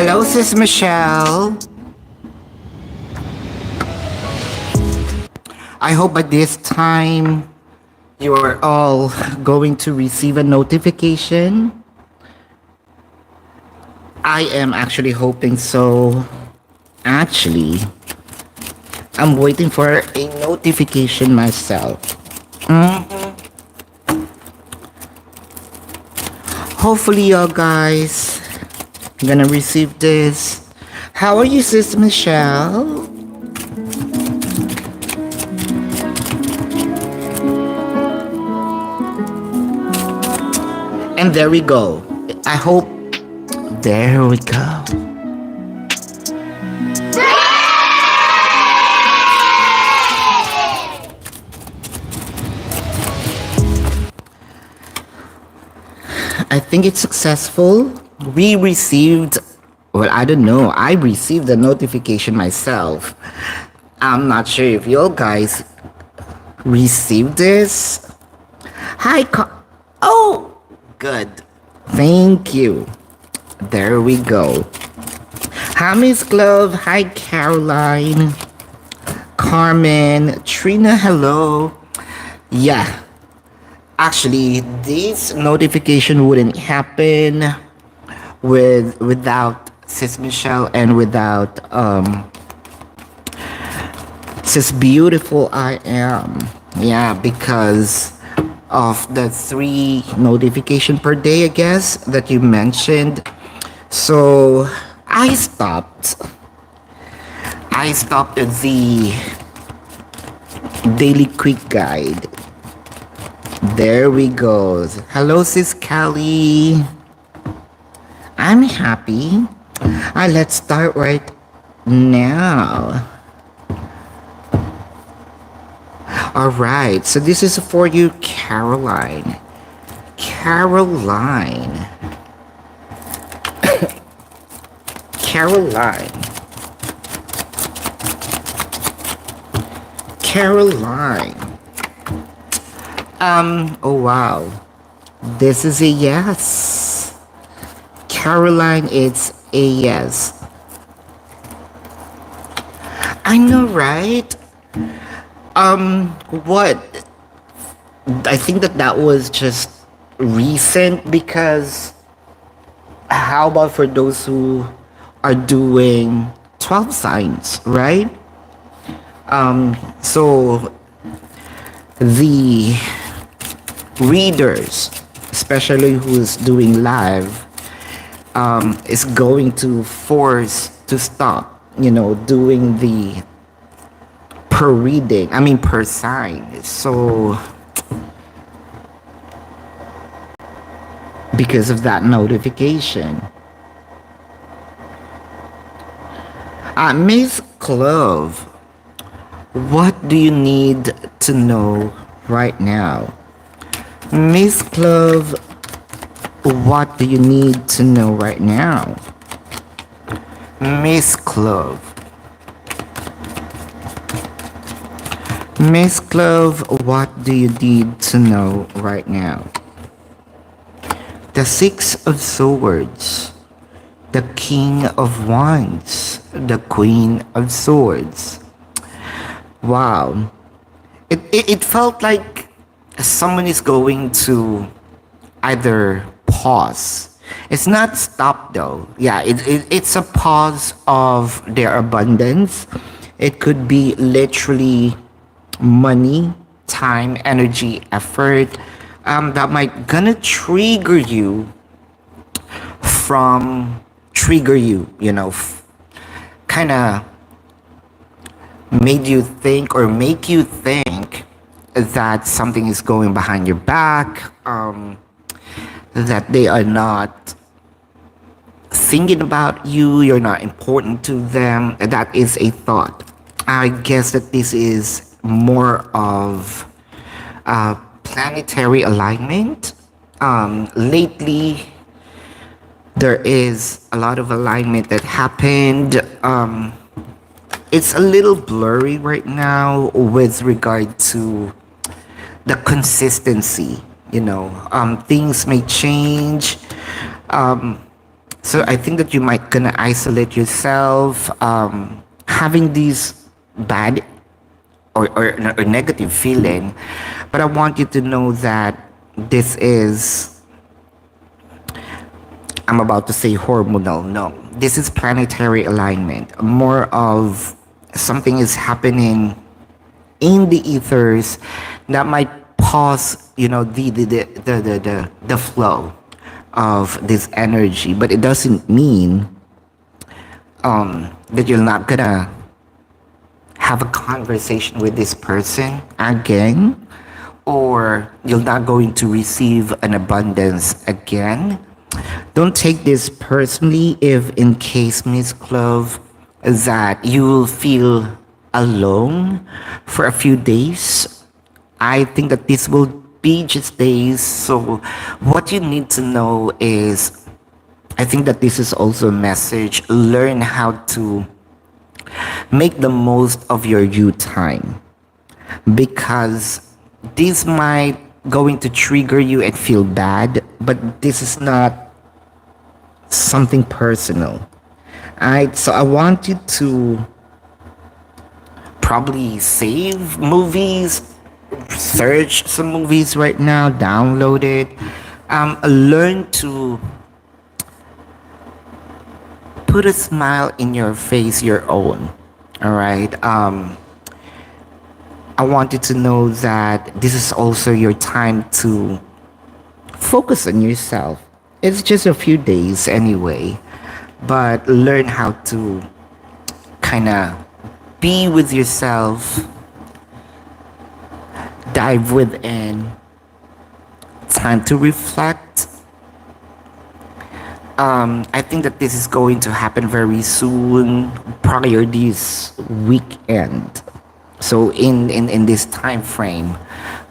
Hello, Sis Michelle. I hope by this time you are all going to receive a notification. I am actually hoping so. Actually, I'm waiting for a notification myself. Hopefully, you guys gonna receive this. How are you, Sis Michelle? And there we go. I hope. There we go. I think it's successful. We received, well, I don't know. I received the notification myself. I'm not sure if you guys received this. Hi, oh, good. Thank you. There we go. Hi, Miss Glove. Hi, Caroline. Carmen. Trina, hello. Yeah. Actually, this notification wouldn't happen without Sis Michelle and without Sis Beautiful I Am. Yeah, because of the 3 notification per day, I guess, that you mentioned. So I stopped the daily quick guide. There we go. Hello, Sis Callie. I'm happy. Let's start right now. Alright, so this is for you, Caroline. Caroline. Caroline. Caroline. Oh wow. This is a yes. Caroline, it's a yes. I know, right? What? I think that was just recent because how about for those who are doing 12 signs, right? So the readers, especially who's doing live, is going to force to stop, doing the per reading. I mean, per sign. So, because of that notification. Miss Clove, what do you need to know right now? Miss Clove, what do you need to know right now? Miss Clove. Miss Clove, what do you need to know right now? The 6 of Swords, the King of Wands, the Queen of Swords. Wow. It felt like someone is going to either pause. It's not stop though. Yeah, it's a pause of their abundance. It could be literally money, time, energy, effort that might gonna trigger you, kind of made you think or make you think that something is going behind your back, that they are not thinking about you, you're not important to them. That is a thought. I guess that this is more of planetary alignment. Lately, there is a lot of alignment that happened. It's a little blurry right now with regard to the consistency. Things may change. So I think that you might gonna isolate yourself, having these bad or negative feeling. But I want you to know that this is, I'm about to say hormonal. No, this is planetary alignment. More of something is happening in the ethers that might pause, the flow of this energy. But it doesn't mean that you're not gonna have a conversation with this person again, or you're not going to receive an abundance again. Don't take this personally if in case, Miss Clove, that you will feel alone for a few days. I think that this will be just days. So what you need to know is, I think that this is also a message. Learn how to make the most of your you time, because this might going to trigger you and feel bad, but this is not something personal. Alright, so I want you to probably save movies, search some movies right now, download it, learn to put a smile in your face, your own. All right. I want you to know that this is also your time to focus on yourself. It's just a few days anyway, but learn how to kind of be with yourself, dive within, time to reflect. I think that this is going to happen very soon, prior this weekend. So in this time frame,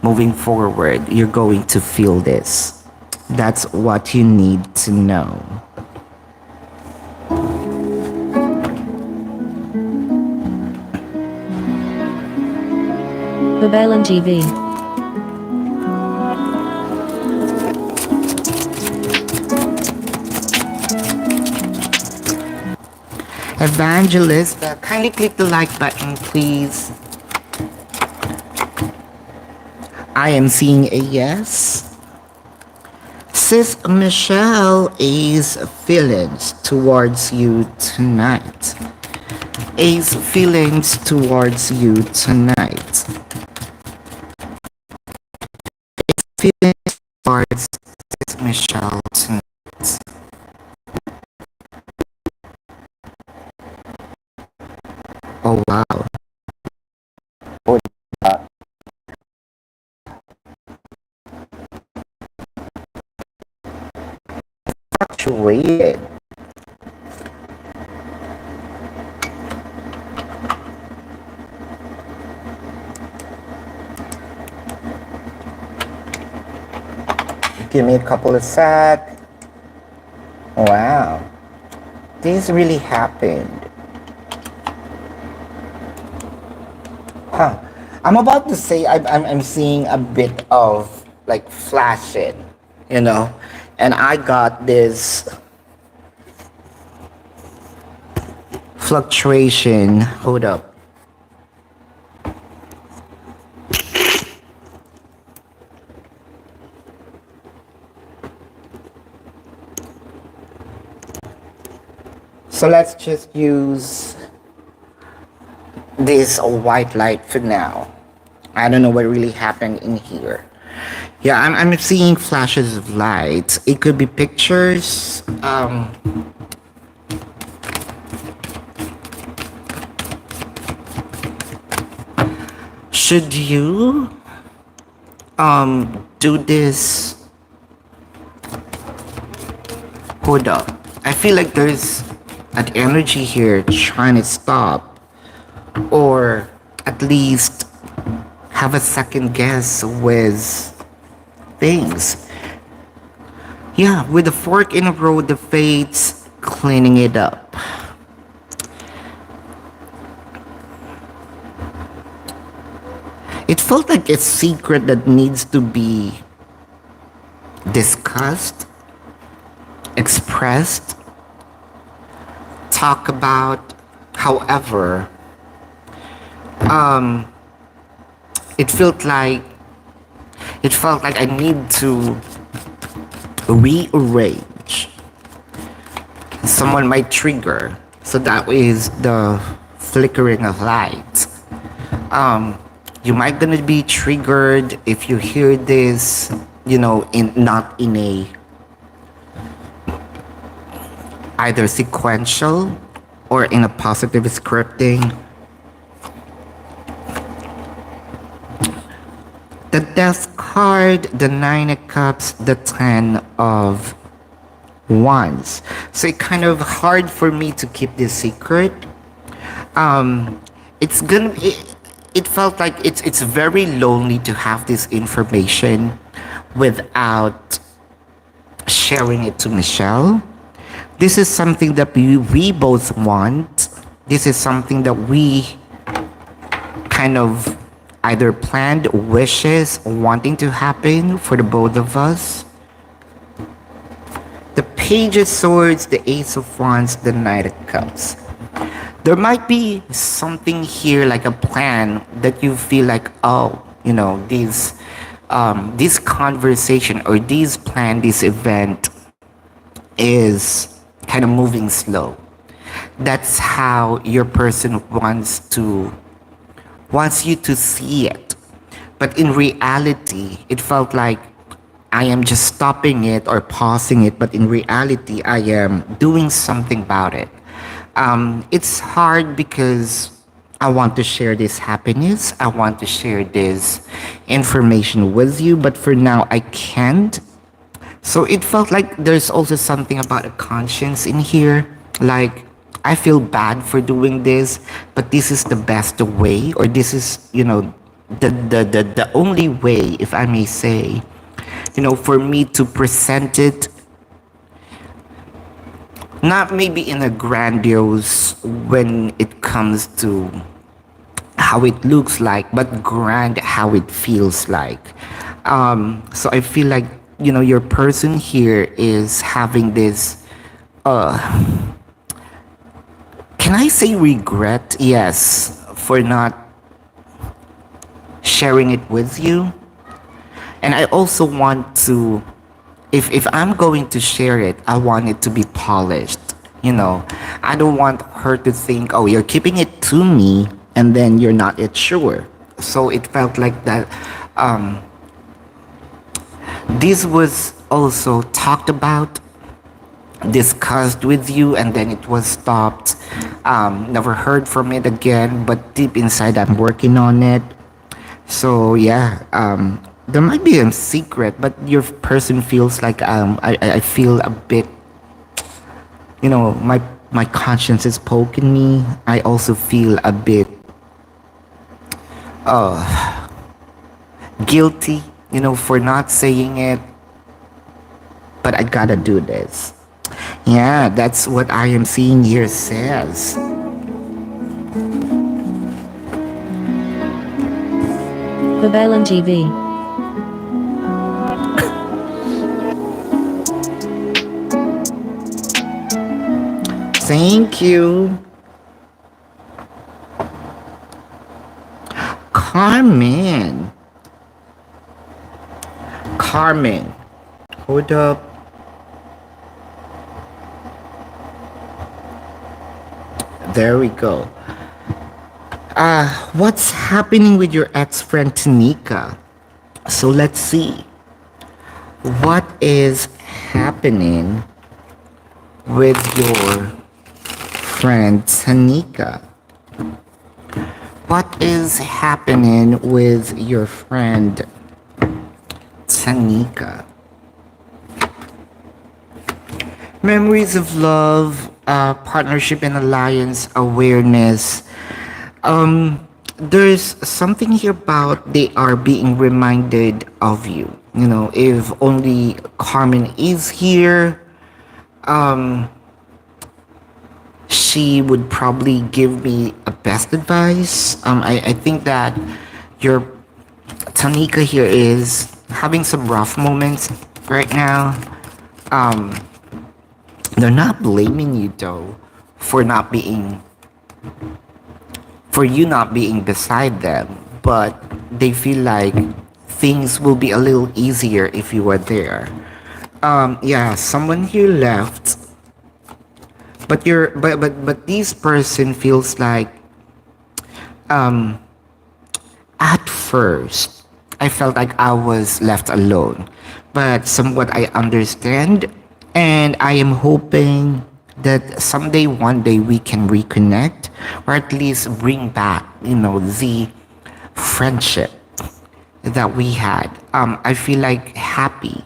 moving forward, you're going to feel this. That's what you need to know. Babaylan TV. Evangelist, kindly click the like button, please. I am seeing a yes. Sis Michelle is feelings towards you tonight. Ace feelings towards you tonight. Feelings towards Sis Michelle tonight. Oh wow. Oh, fluctuated. Give me a couple of sec. Wow. This really happened. Huh. I'm about to say I'm seeing a bit of like flashing, and I got this fluctuation. Hold up. So let's just use this white light for now. I don't know what really happened in here. Yeah, I'm seeing flashes of light. It could be pictures. Should you do this? Hold up. I feel like there's an energy here trying to stop, or at least have a second guess with things. Yeah, with the fork in the road, the fates cleaning it up. It felt like a secret that needs to be discussed, expressed, talk about. However, um, it felt like I need to rearrange. Someone might trigger, so that is the flickering of light. Um, you might gonna be triggered if you hear this, in not in a either sequential or in a positive scripting. The Death card, the Nine of Cups, the Ten of Wands. So it's kind of hard for me to keep this secret. It's gonna. It felt like it's very lonely to have this information without sharing it to Michelle. This is something that we both want. This is something that we kind of either planned, wishes, wanting to happen for the both of us. The Page of Swords, the Ace of Wands, the Knight of Cups. There might be something here like a plan that you feel like, oh, this conversation or this plan, this event is kind of moving slow. That's how your person wants you to see it. But in reality, it felt like I am just stopping it or pausing it, but in reality, I am doing something about it. It's hard because I want to share this happiness. I want to share this information with you, but for now, I can't. So it felt like there's also something about a conscience in here. Like, I feel bad for doing this, but this is the best way, or this is, the only way, if I may say, for me to present it, not maybe in a grandiose when it comes to how it looks like, but grand how it feels like. So I feel like, your person here is having this, can I say regret? Yes, for not sharing it with you. And I also want to, if I'm going to share it, I want it to be polished. I don't want her to think, oh, you're keeping it to me and then you're not yet sure. So it felt like that. This was also talked about, discussed with you, and then it was stopped. Never heard from it again, but deep inside I'm working on it. So yeah, there might be a secret, but your person feels like, I feel a bit, my conscience is poking me. I also feel a bit guilty, for not saying it, but I gotta do this. Yeah, that's what I am seeing here says. Babaylan TV. Thank you. Carmen. Hold up. There we go. What's happening with your ex-friend Tanika? So let's see. What is happening with your friend Tanika? What is happening with your friend Tanika? Memories of love, partnership and alliance, awareness. There's something here about they are being reminded of you. If only Carmen is here, she would probably give me a best advice. I think that your Tanika here is having some rough moments right now. They're not blaming you though for not being for you not being beside them, but they feel like things will be a little easier if you were there. Yeah, someone here left, but this person feels like at first I felt like I was left alone, but somewhat I understand, and I am hoping that someday, one day, we can reconnect, or at least bring back, the friendship that we had. I feel like happy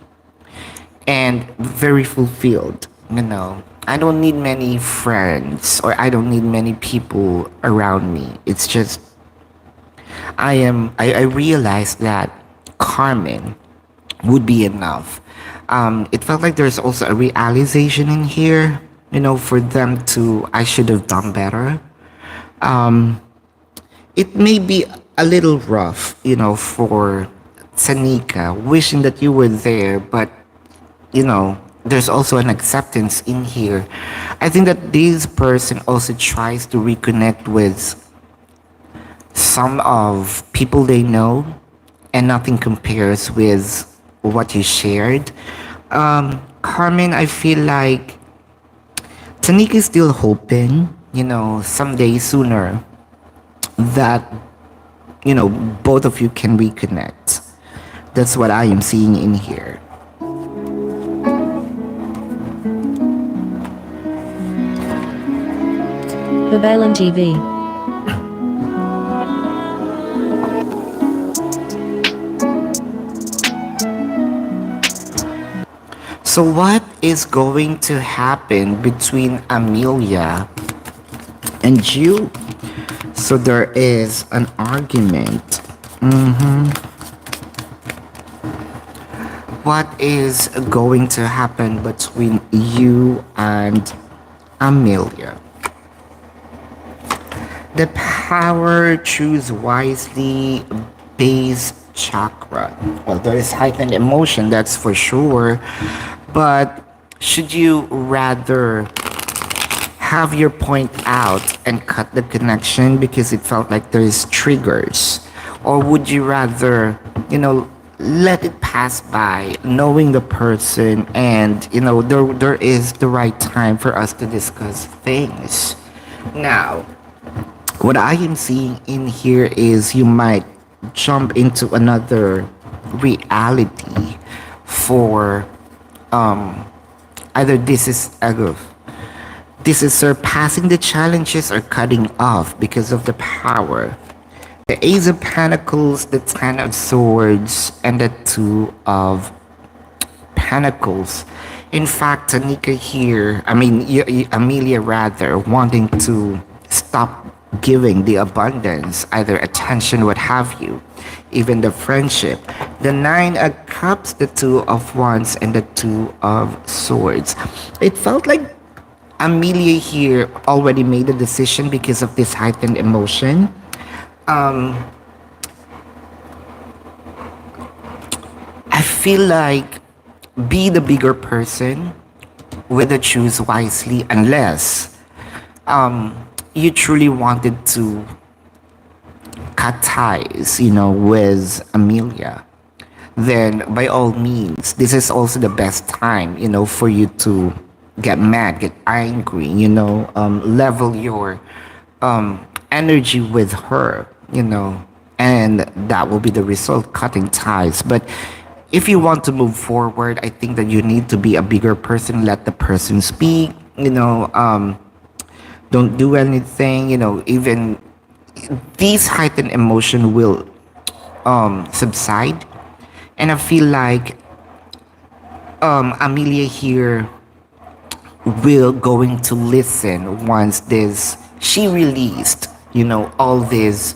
and very fulfilled. I don't need many friends, or I don't need many people around me. It's just I realized that Carmen would be enough. It felt like there's also a realization in here, for them to, I should have done better. It may be a little rough, for Tanika, wishing that you were there, but, there's also an acceptance in here. I think that this person also tries to reconnect with some of people they know, and nothing compares with what you shared. Carmen, I feel like Tanika is still hoping, someday sooner that, both of you can reconnect. That's what I am seeing in here. Babaylan TV. So what is going to happen between Amelia and you? So there is an argument. What is going to happen between you and Amelia? The power, choose wisely, base chakra. Well, there is heightened emotion, that's for sure. But should you rather have your point out and cut the connection because it felt like there's triggers? Or would you rather, let it pass by, knowing the person, and, there is the right time for us to discuss things? Now, what I am seeing in here is you might jump into another reality for either this is surpassing the challenges or cutting off because of the power. The Ace of Pentacles, the Ten of Swords, and the Two of Pentacles. In fact, Tanika here, Amelia rather, wanting to stop giving the abundance, either attention, what have you, even the friendship. The Nine of Cups, the Two of Wands, and the Two of Swords. It felt like Amelia here already made a decision because of this heightened emotion. I feel like be the bigger person, whether choose wisely, unless you truly wanted to cut ties, with Amelia, then by all means, this is also the best time, for you to get mad, get angry, level your energy with her, and that will be the result, cutting ties. But if you want to move forward, I think that you need to be a bigger person, let the person speak, don't do anything, even these heightened emotion will subside. And I feel like Amelia here will going to listen once this she released, all these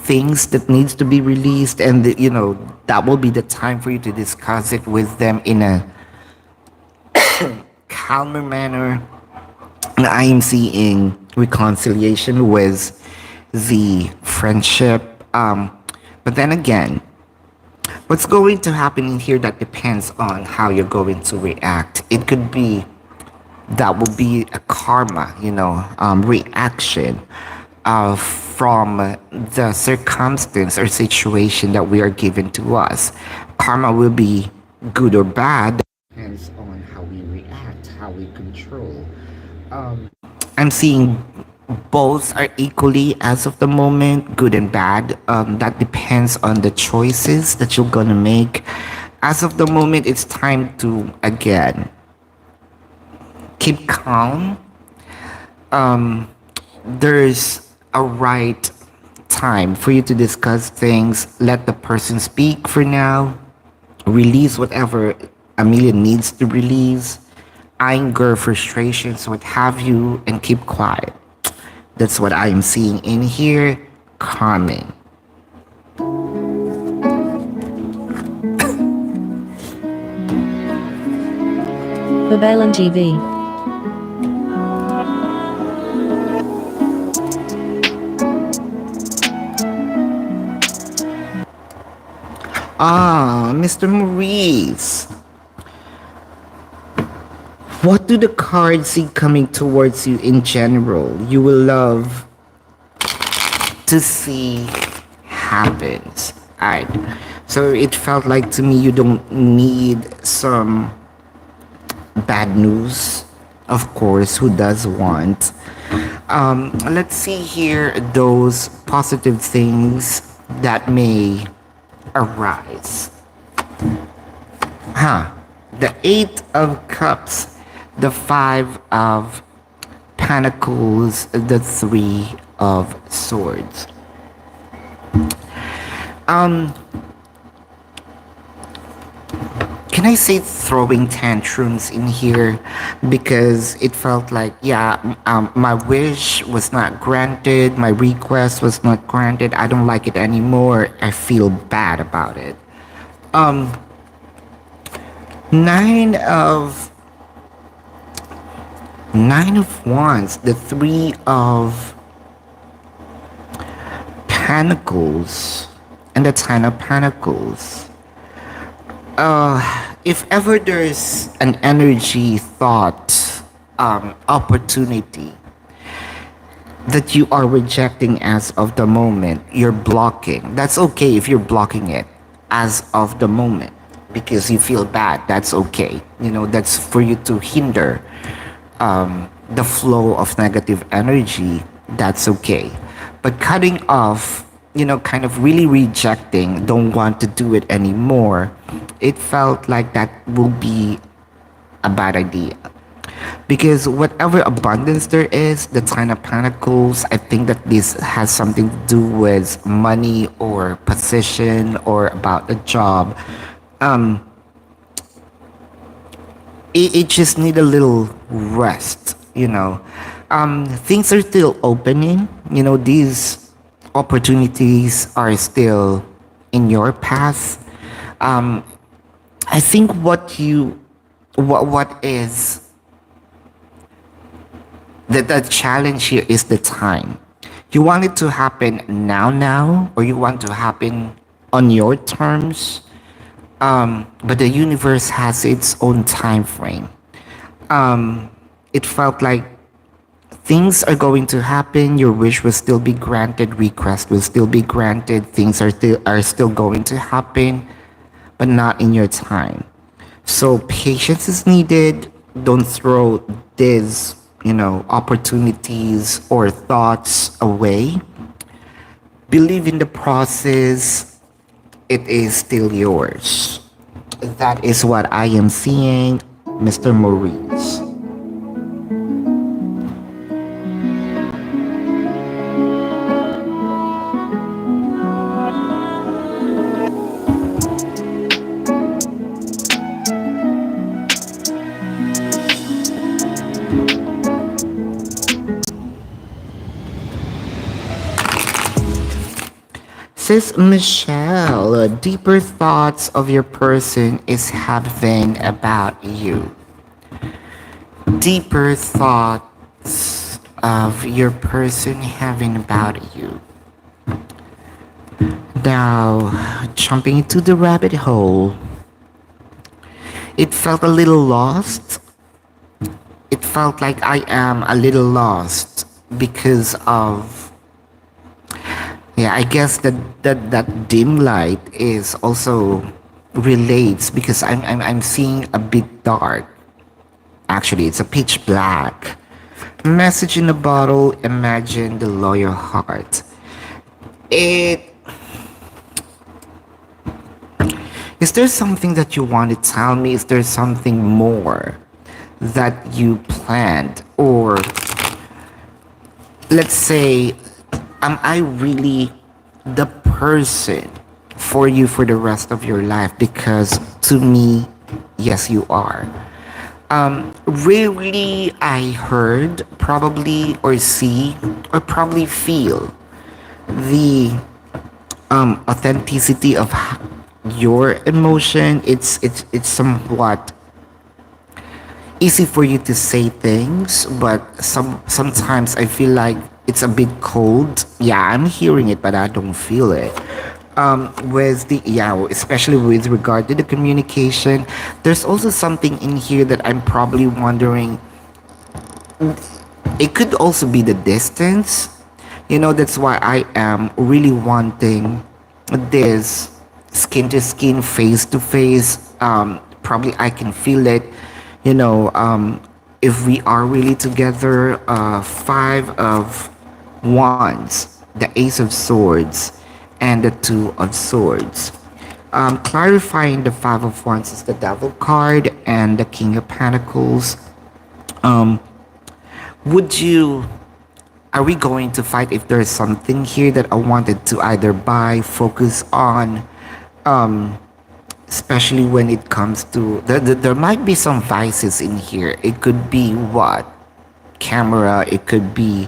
things that needs to be released, and that will be the time for you to discuss it with them in a calmer manner. And I am seeing reconciliation with the friendship. But then again, what's going to happen in here, that depends on how you're going to react. It could be that will be a karma, reaction from the circumstance or situation that we are given to us. Karma will be good or bad, depends on how we react, how we control. I'm seeing both are equally as of the moment, good and bad. That depends on the choices that you're gonna make. As of the moment, it's time to again keep calm. There's a right time for you to discuss things. Let the person speak for now. Release whatever Amelia needs to release. Anger, frustrations, what have you, and keep quiet. That's what I am seeing in here. Calming. Babaylan TV. Ah, Mr. Maurice. What do the cards see coming towards you in general? You will love to see happens. Alright. So it felt like to me you don't need some bad news. Of course, who does want? Let's see here those positive things that may arise. The Eight of Cups, the Five of Pentacles, the Three of Swords. Can I say throwing tantrums in here? Because it felt like, my wish was not granted, my request was not granted, I don't like it anymore, I feel bad about it. Nine of Wands, the Three of Pentacles, and the Ten of Pentacles. If ever there's an energy, thought, opportunity that you are rejecting as of the moment, you're blocking. That's okay if you're blocking it as of the moment because you feel bad. That's okay. That's for you to hinder the flow of negative energy. That's okay. But cutting off, kind of really rejecting, don't want to do it anymore, it felt like that will be a bad idea. Because whatever abundance there is, the Ten of Pentacles, I think that this has something to do with money or position or about a job. It just need a little rest, Things are still opening, these opportunities are still in your path. I think what is the challenge here is the time. You want it to happen now, or you want to happen on your terms. But the universe has its own time frame. It felt like things are going to happen. Your wish will still be granted. Request will still be granted. Things are still going to happen, but not in your time. So patience is needed. Don't throw these, opportunities or thoughts away. Believe in the process. It is still yours. That is what I am seeing, Mr. Maurice. Sis Michelle, deeper thoughts of your person is having about you. Deeper thoughts of your person having about you. Now, jumping into the rabbit hole, it felt a little lost. It felt like I am a little lost because of, yeah, I guess that dim light is also relates because I'm seeing a bit dark. Actually, it's a pitch black. Message in a bottle, imagine the loyal heart. It Is there something that you want to tell me? Is there something more that you planned? Or let's say, am I really the person for you for the rest of your life? Because to me, yes, you are. Rarely I heard, probably, or see, or probably feel the authenticity of your emotion. It's somewhat easy for you to say things, but sometimes I feel like it's a bit cold. Yeah, I'm hearing it, but I don't feel it. With the, yeah, especially with regard to the communication, there's also something in here that I'm probably wondering. It could also be the distance. That's why I am really wanting this skin to skin, face to face. Probably I can feel it. If we are really together, five of wands, the ace of swords, and the two of swords. Clarifying the five of wands is the devil card and the king of pentacles. Would you Are we going to fight if there's something here that I wanted to either buy, focus on, especially when it comes to, there might be some vices in here. It could be what? Camera, it could be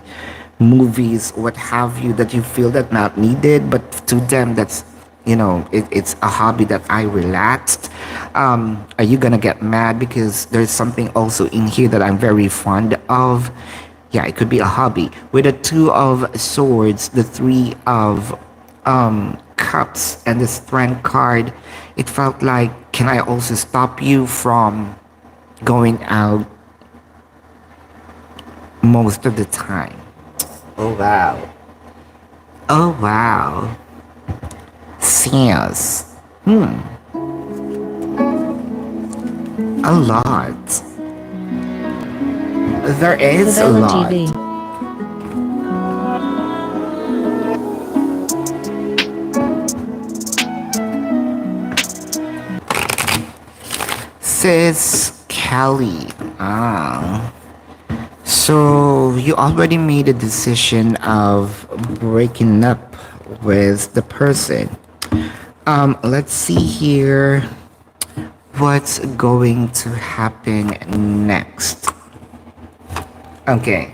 movies, what have you, that you feel that not needed, but to them that's, it's a hobby that I relaxed. Are you gonna get mad because there's something also in here that I'm very fond of? Yeah, it could be a hobby. With the two of swords, the three of cups, and the strength card, it felt like, can I also stop you from going out most of the time? Oh wow. Oh wow. Says, a lot. There is a Babaylan lot. TV. Says Kelly. So you already made a decision of breaking up with the person. Let's see here what's going to happen next. Okay.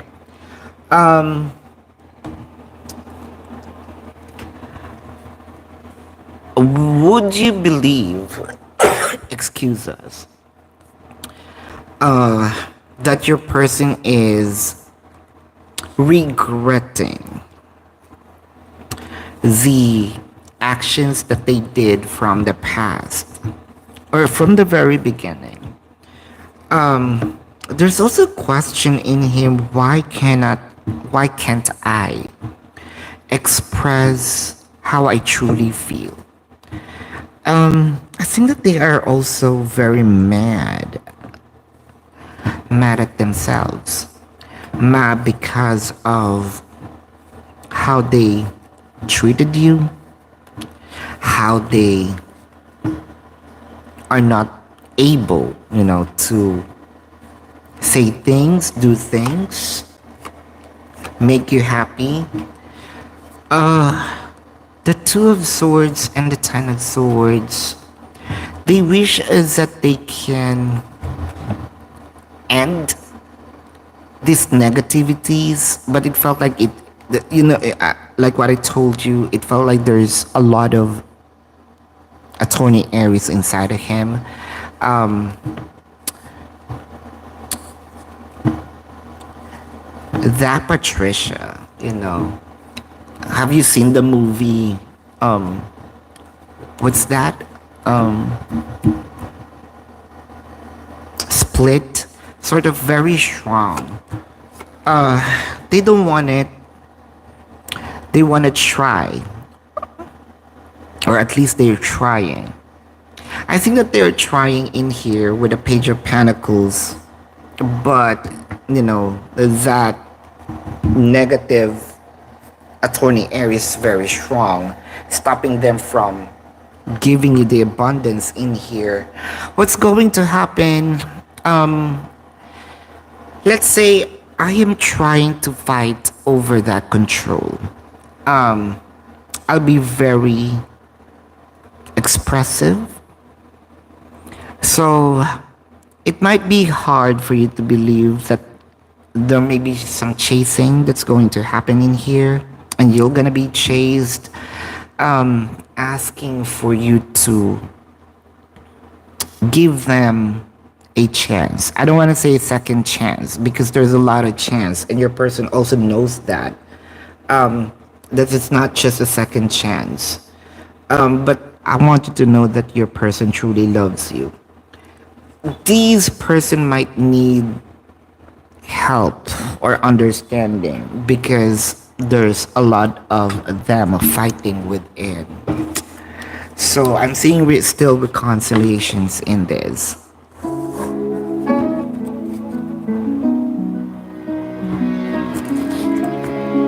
Would you believe, excuse us, that your person is regretting the actions that they did from the past or from the very beginning? There's also a question in him, why can't I express how I truly feel? I think that they are also very mad at themselves, mad because of how they treated you, how they are not able, to say things, do things, make you happy. The two of swords and the ten of swords, they wish is that they can end these negativities, but it felt like like what I told you, it felt like there's a lot of attorney Aries inside of him. That Patricia, have you seen the movie, what's that, Split? sort of very strong. They don't want it. They want to try, or at least they're trying. I think that they're trying in here with a Page of Pentacles, but that negative attorney air is very strong, stopping them from giving you the abundance in here. What's going to happen? Let's say I am trying to fight over that control. I'll be very expressive. So it might be hard for you to believe that there may be some chasing that's going to happen in here, and you're gonna be chased, asking for you to give them a chance. I don't want to say a second chance because there's a lot of chance, and your person also knows that that it's not just a second chance. But I want you to know that your person truly loves you. These person might need help or understanding because there's a lot of them fighting within. So I'm seeing still reconciliations in this.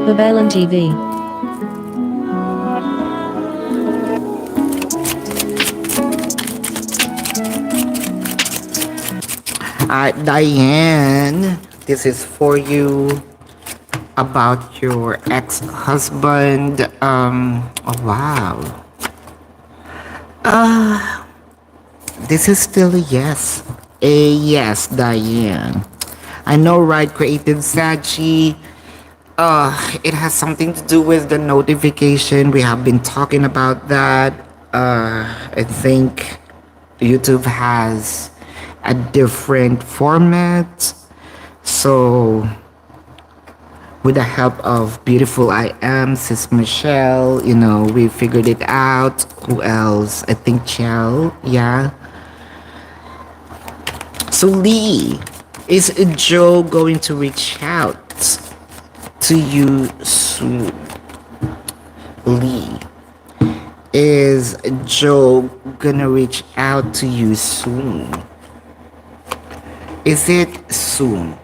Babaylan TV. Diane, this is for you about your ex-husband. Oh, wow. This is still a yes. A yes, Diane. I know, right? Creative Sachi. It has something to do with the notification. We have been talking about that. I think YouTube has a different format. So, with the help of beautiful I am, Sis Michelle, we figured it out. Who else? I think Chell, yeah. So Lee, is Joe going to reach out to you soon? Lee, is Joe gonna reach out to you soon? Is it soon?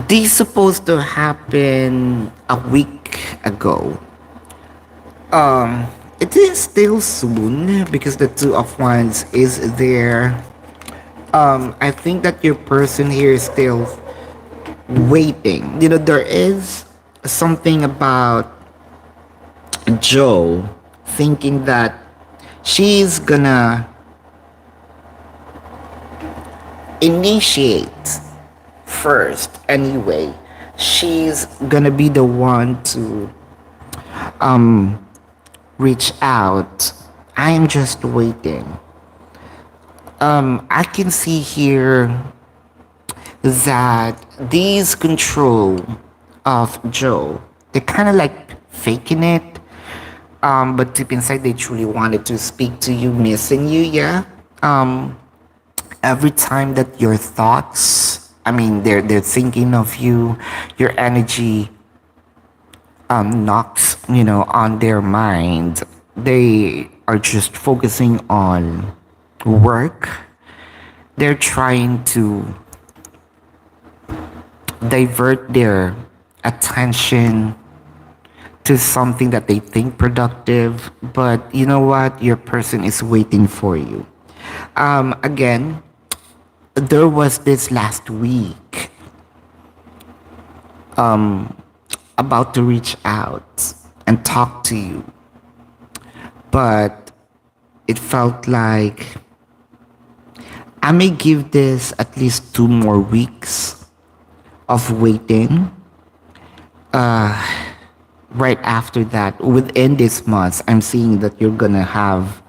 This supposed to happen a week ago. It is still soon because the Two of Wands is there. I think that your person here is still waiting. There is something about Joe thinking that she's gonna initiate first anyway. She's gonna be the one to reach out. I am just waiting. I can see here that these control of Joe, they're kind of like faking it, but deep inside they truly wanted to speak to you, missing you, yeah. Every time that your thoughts, they're thinking of you, your energy knocks, on their mind. They are just focusing on work. They're trying to divert their attention to something that they think productive, but you know what, your person is waiting for you. Again, there was this last week about to reach out and talk to you, but it felt like I may give this at least 2 more weeks of waiting. Right after that, within this month, I'm seeing that you're gonna have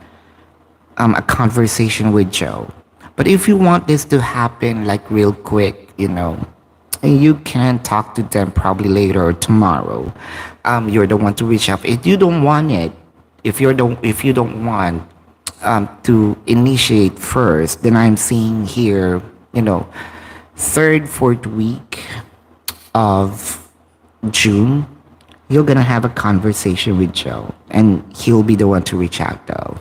a conversation with Joe. But if you want this to happen like real quick, and you can talk to them probably later or tomorrow. You're the one to reach out. If you don't want it, if you don't want to initiate first. Then I'm seeing here, you know, third, fourth week of June, you're gonna have a conversation with Joe, and he'll be the one to reach out though.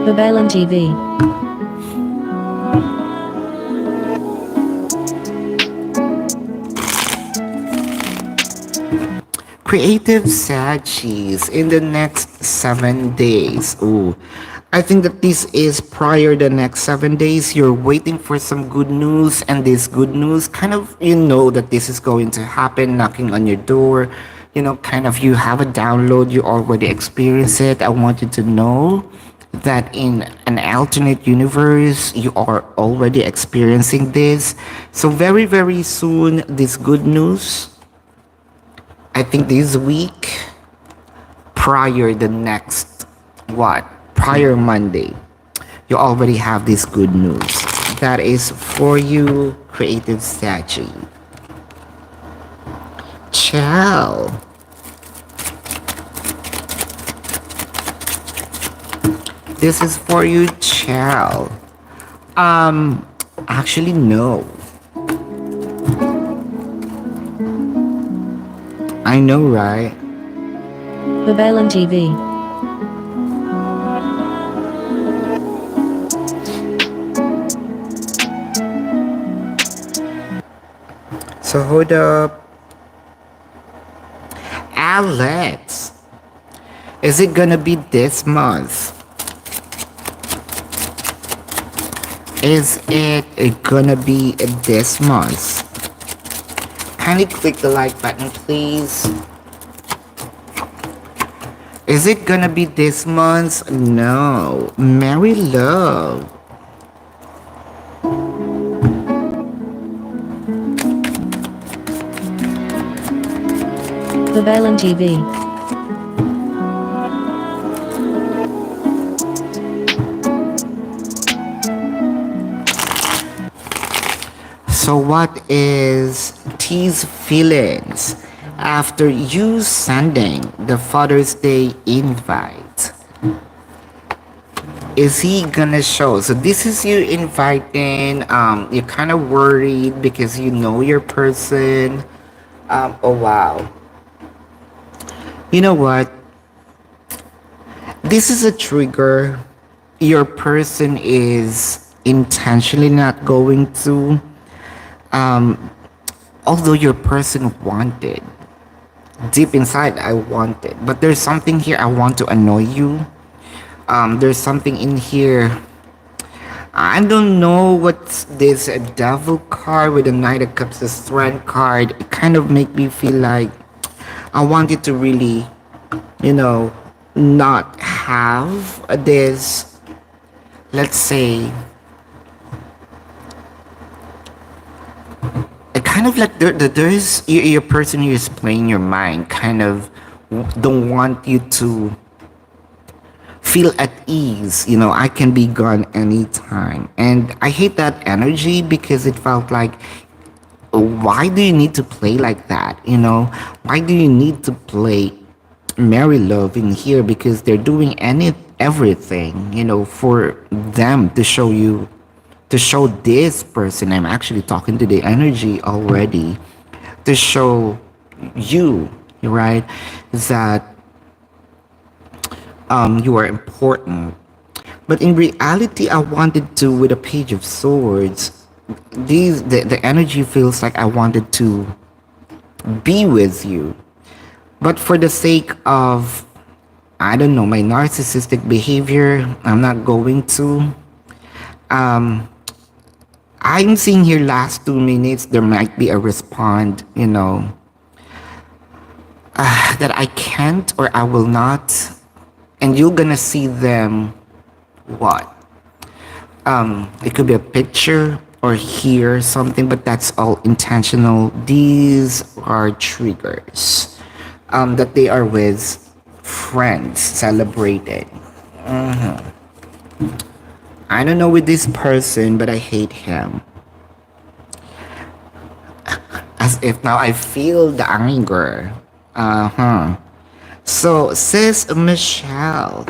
Babaylan TV. Creative Sagis in the next 7 days. Ooh, I think that this is prior the next 7 days. You're waiting for some good news, and this good news kind of, you know that this is going to happen, knocking on your door. You know, kind of, you have a download, you already experience it. I want you to know that in an alternate universe, you are already experiencing this. So very, very soon, this good news, I think this week, prior the next, what? Prior Monday, you already have this good news. That is for you, Creative Statue. Ciao. This is for you, Ciao. Actually, no. I know, right? Babaylan TV. So hold up. Alex, is it gonna be this month? Is it gonna be this month? Kindly click the like button, please. Is it gonna be this month? No. Mary Love. Babaylan TV. So what is T's feelings after you sending the Father's Day invite? Is he gonna show? So this is you inviting, you're kind of worried because you know your person. Oh wow. You know what? This is a trigger. Your person is intentionally not going to, although your person wanted. Deep inside, I wanted. But there's something here I want to annoy you. There's something in here. I don't know what's this a devil card with a Knight of Cups, a Strength card. It kind of make me feel like I wanted to really, you know, not have this, let's say, it kind of like there's your person who is playing your mind, kind of don't want you to feel at ease. You know, I can be gone anytime. And I hate that energy because it felt like, why do you need to play like that? You know, why do you need to play Mary Love in here? Because they're doing everything, you know, for them to show you, to show this person. I'm actually talking to the energy already, to show you, right, that you are important. But in reality, I wanted to, with a Page of Swords, the energy feels like I wanted to be with you. But for the sake of, I don't know, my narcissistic behavior, I'm not going to. I'm seeing here last 2 minutes, there might be a respond, you know, that I can't or I will not. And you're gonna see them, what? It could be a picture or hear something, but that's all intentional. These are triggers that they are with friends celebrating. I don't know with this person, but I hate him. As if now I feel the anger. Uh-huh. So, sis Michelle,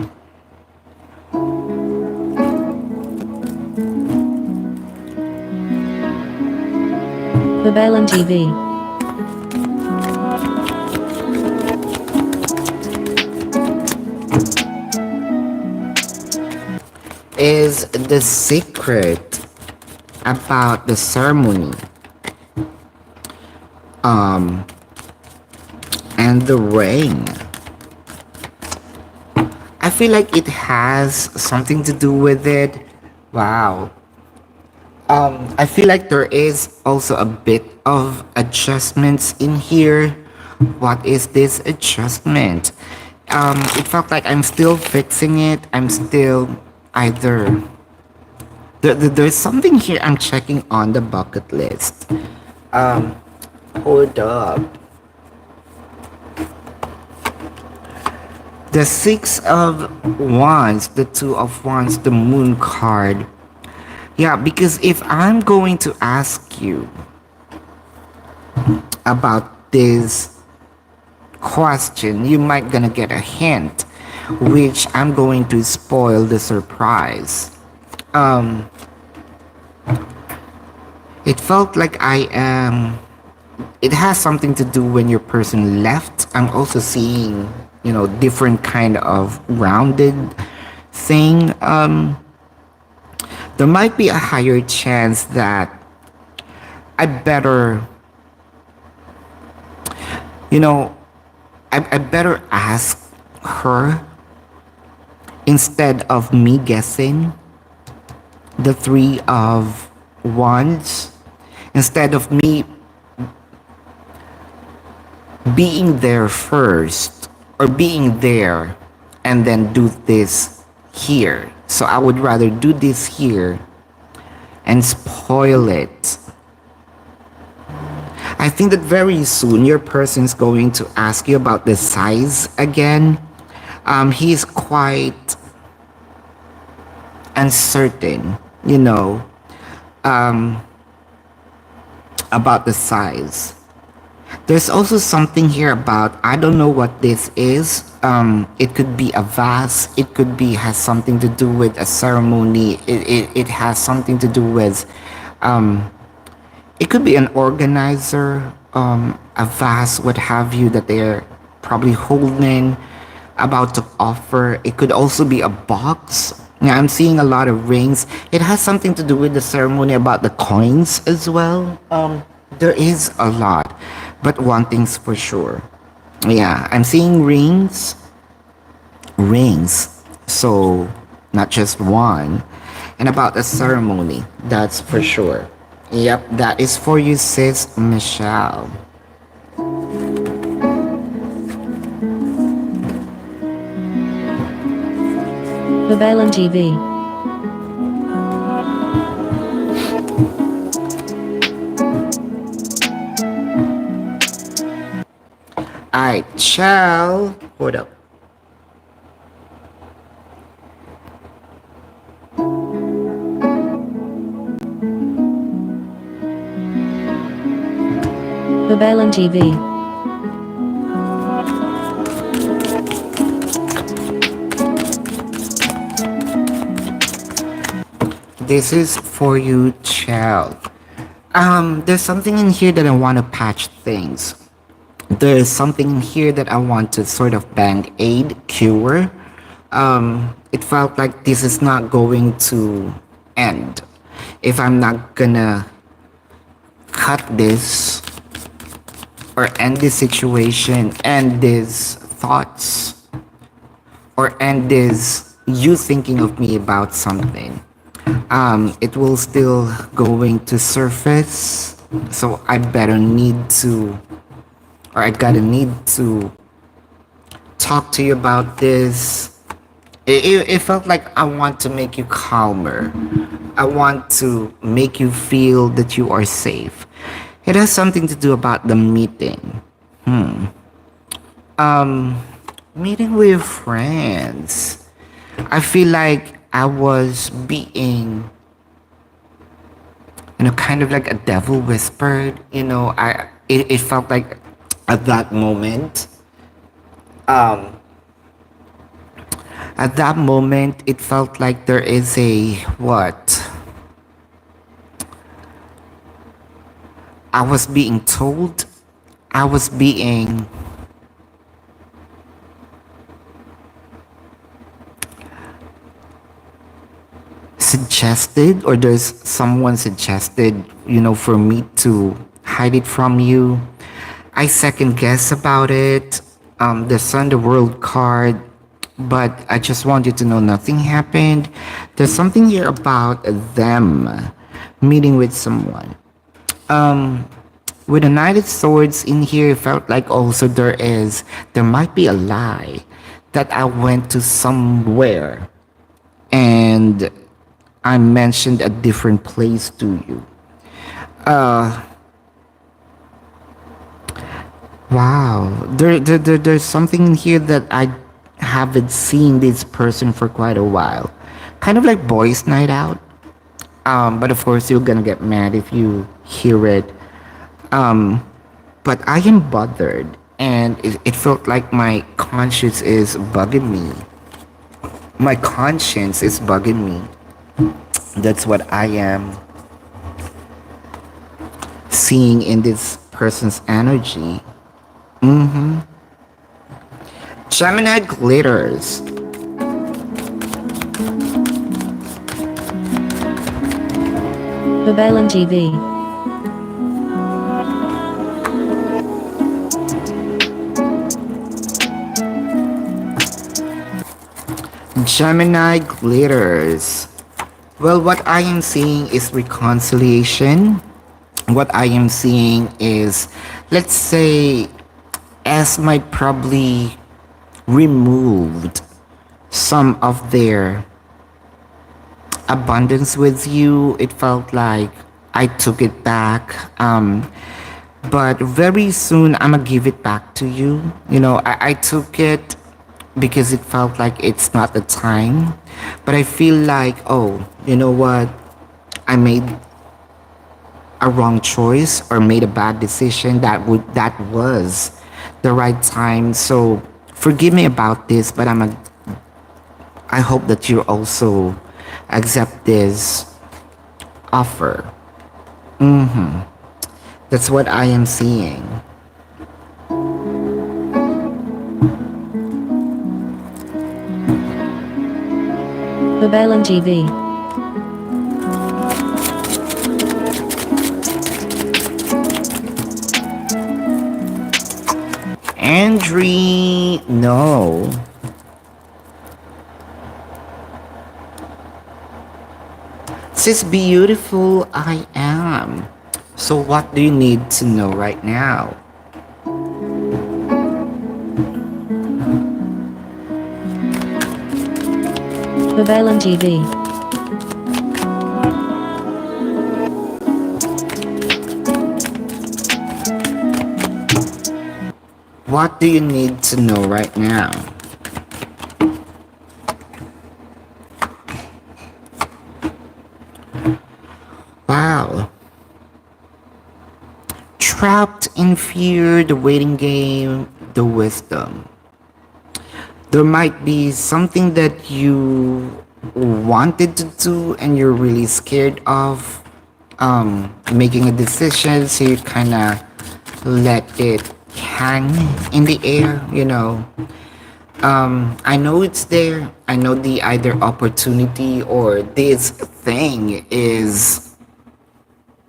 Babaylan TV. is the secret about the ceremony and the ring. I feel like it has something to do with it. Wow. I feel like there is also a bit of adjustments in here. What is this adjustment? It felt like I'm still fixing it. I'm still either there's something here I'm checking on the bucket list. Hold up. The Six of Wands, the Two of Wands, the Moon card. Yeah, because if I'm going to ask you about this question, you might gonna get a hint, which I'm going to spoil the surprise. It felt like I am. It has something to do when your person left. I'm also seeing, different kind of rounded thing. There might be a higher chance that I better, you know, I better ask her instead of me guessing the Three of Wands, instead of me being there first or being there and then do this here. So I would rather do this here and spoil it. I think that very soon your person's going to ask you about the size again. He's quite uncertain, about the size. There's also something here about, I don't know what this is. It could be a vase. It could be has something to do with a ceremony. It has something to do with, it could be an organizer, a vase, what have you, that they're probably holding, about to offer. It could also be a box. Yeah, I'm seeing a lot of rings. It has something to do with the ceremony, about the coins as well. There is a lot, but one thing's for sure. Yeah, I'm seeing rings. So not just one. And about the ceremony, that's for sure. Yep, that is for you, sis Michelle. Babaylan TV. Alright, ciao. Hold up. Babaylan TV. This is for you, ciao. There's something in here that I want to patch things. There's something in here that I want to sort of band-aid cure. It felt like this is not going to end if I'm not gonna cut this or end this situation, end these thoughts, or end this you thinking of me about something. It will still going to surface, so I better need to, or I gotta need to talk to you about this. It felt like I want to make you calmer. I want to make you feel that you are safe. It has something to do about the meeting. Meeting with friends. I feel like I was being, kind of like a devil whispered. it felt like at that moment, um, it felt like there is a what? I was being told, I was being suggested, or there's someone suggested, for me to hide it from you. I second guess about it. The Sun the World card, but I just want you to know nothing happened. There's something here about them meeting with someone. With the Knight of Swords in here, it felt like also there might be a lie that I went to somewhere and I mentioned a different place to you. Wow, there's something in here that I haven't seen this person for quite a while. Kind of like boys' night out. But of course, you're gonna get mad if you hear it. But I am bothered, and it felt like my conscience is bugging me. My conscience is bugging me. That's what I am seeing in this person's energy. Gemini glitters. Babaylan TV. Gemini glitters. Well, what I am seeing is reconciliation. What I am seeing is, let's say, S might probably removed some of their abundance with you. It felt like I took it back. But very soon I'm gonna give it back to you. I took it because it felt like it's not the time. But I feel like, oh, you know what? I made a wrong choice or made a bad decision. That was the right time. So forgive me about this, but I hope that you also accept this offer. That's what I am seeing. Babaylan TV. Andre, no. Sis beautiful, I am. So what do you need to know right now? Babaylan TV. What do you need to know right now? Wow. Trapped in fear, the waiting game, the wisdom. There might be something that you wanted to do and you're really scared of making a decision, so you kind of let it hang in the air. I know it's there. I know the either opportunity or this thing is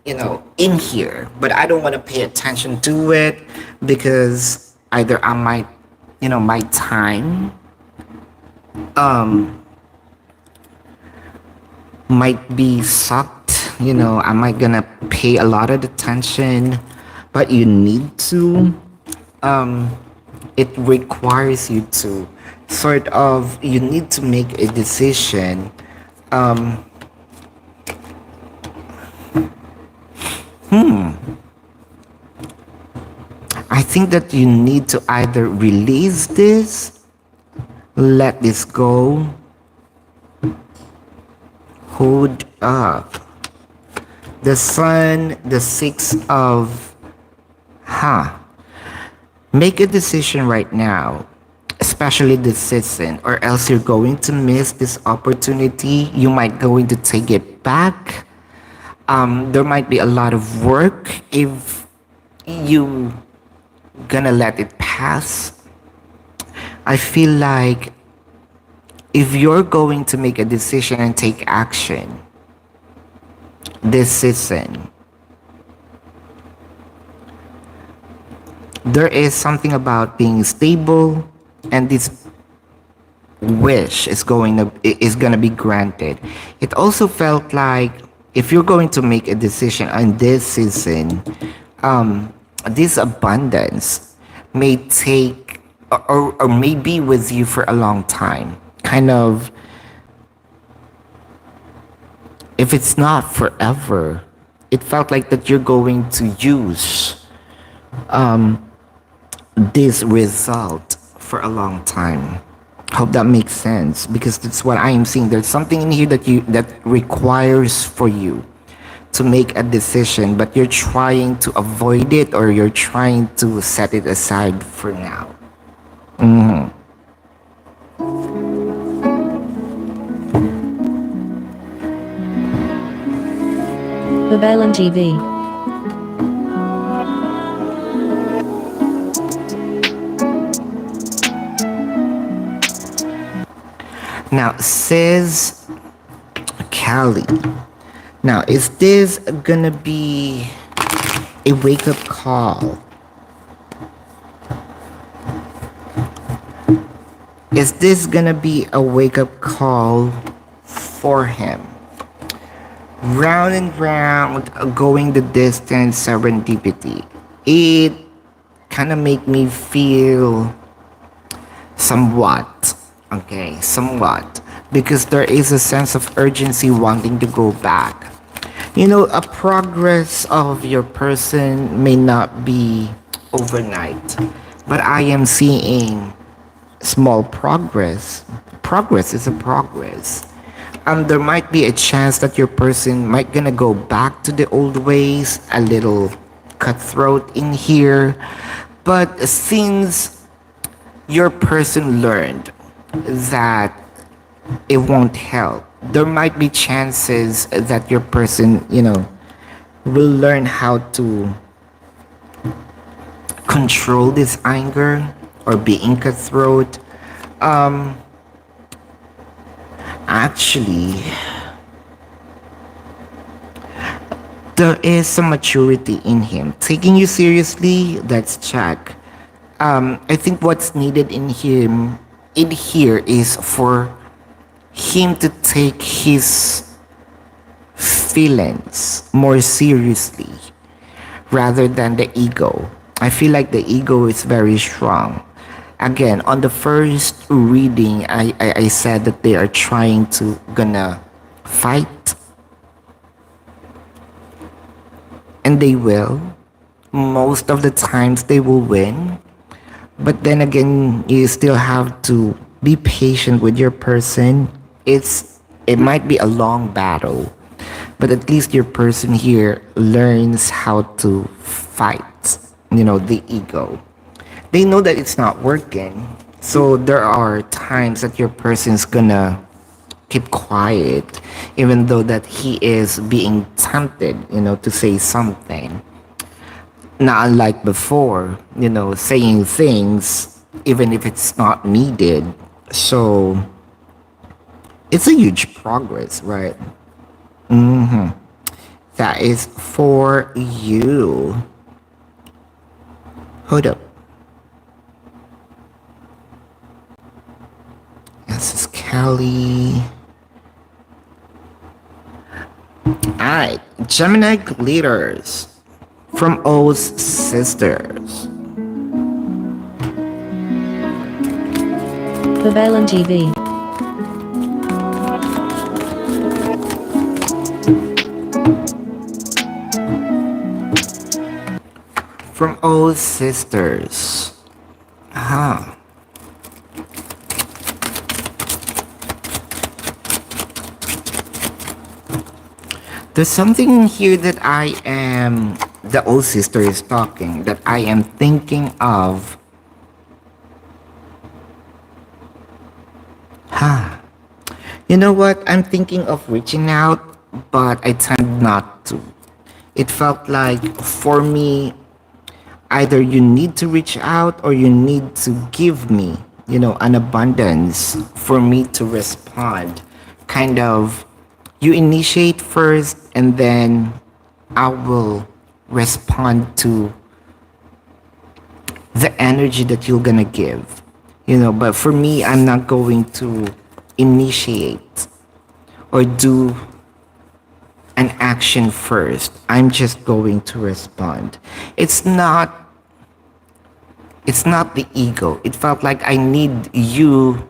in here, but I don't want to pay attention to it because either I might, my time might be sucked. I might gonna pay a lot of attention, but you need to. It requires you to sort of, you need to make a decision. I think that you need to either release this, let this go, hold up. The Sun, the Six of Huh. Make a decision right now, especially this season, or else you're going to miss this opportunity. You might going to take it back. There might be a lot of work if you gonna let it pass. I feel like if you're going to make a decision and take action this season, there is something about being stable, and this wish is gonna be granted. It also felt like if you're going to make a decision on this season, this abundance may take or may be with you for a long time. Kind of, if it's not forever, it felt like that you're going to use this result for a long time. Hope that makes sense, because that's what I am seeing. There's something in here that requires for you to make a decision, but you're trying to avoid it, or you're trying to set it aside for now. Babaylan TV. Now, says Callie. Now, is this gonna be a wake up call? Is this gonna be a wake up call for him? Round and round, going the distance, serendipity. It kind of make me feel somewhat, okay, somewhat, because there is a sense of urgency wanting to go back. You know, a progress of your person may not be overnight, but I am seeing small progress. Progress is a progress. There might be a chance that your person might gonna go back to the old ways, a little cutthroat in here, but since your person learned that it won't help, there might be chances that your person, will learn how to control this anger or being cutthroat. Actually, there is some maturity in him. Taking you seriously, that's check. I think what's needed in here is for him to take his feelings more seriously rather than the ego. I feel like the ego is very strong. Again, on the first reading, I said that they are trying to gonna fight, and they will. Most of the times they will win, but then again, you still have to be patient with your person. It might be a long battle, but at least your person here learns how to fight, the ego. They know that it's not working, so there are times that your person's gonna keep quiet, even though that he is being tempted, to say something. Not unlike before, saying things even if it's not needed. So it's a huge progress, right? That is for you. Hold up. This is Kelly. Alright, Gemini glitters from O's sisters. Babaylan TV. From O's sisters. Huh. There's something here that I am the old sister is talking, that I am thinking of. Ha. You know what? I'm thinking of reaching out, but I tend not to. It felt like for me, either you need to reach out or you need to give me, an abundance for me to respond. Kind of, you initiate first and then I will respond to the energy that you're gonna give. But for me, I'm not going to initiate or do an action first. I'm just going to respond. It's not the ego. It felt like I need you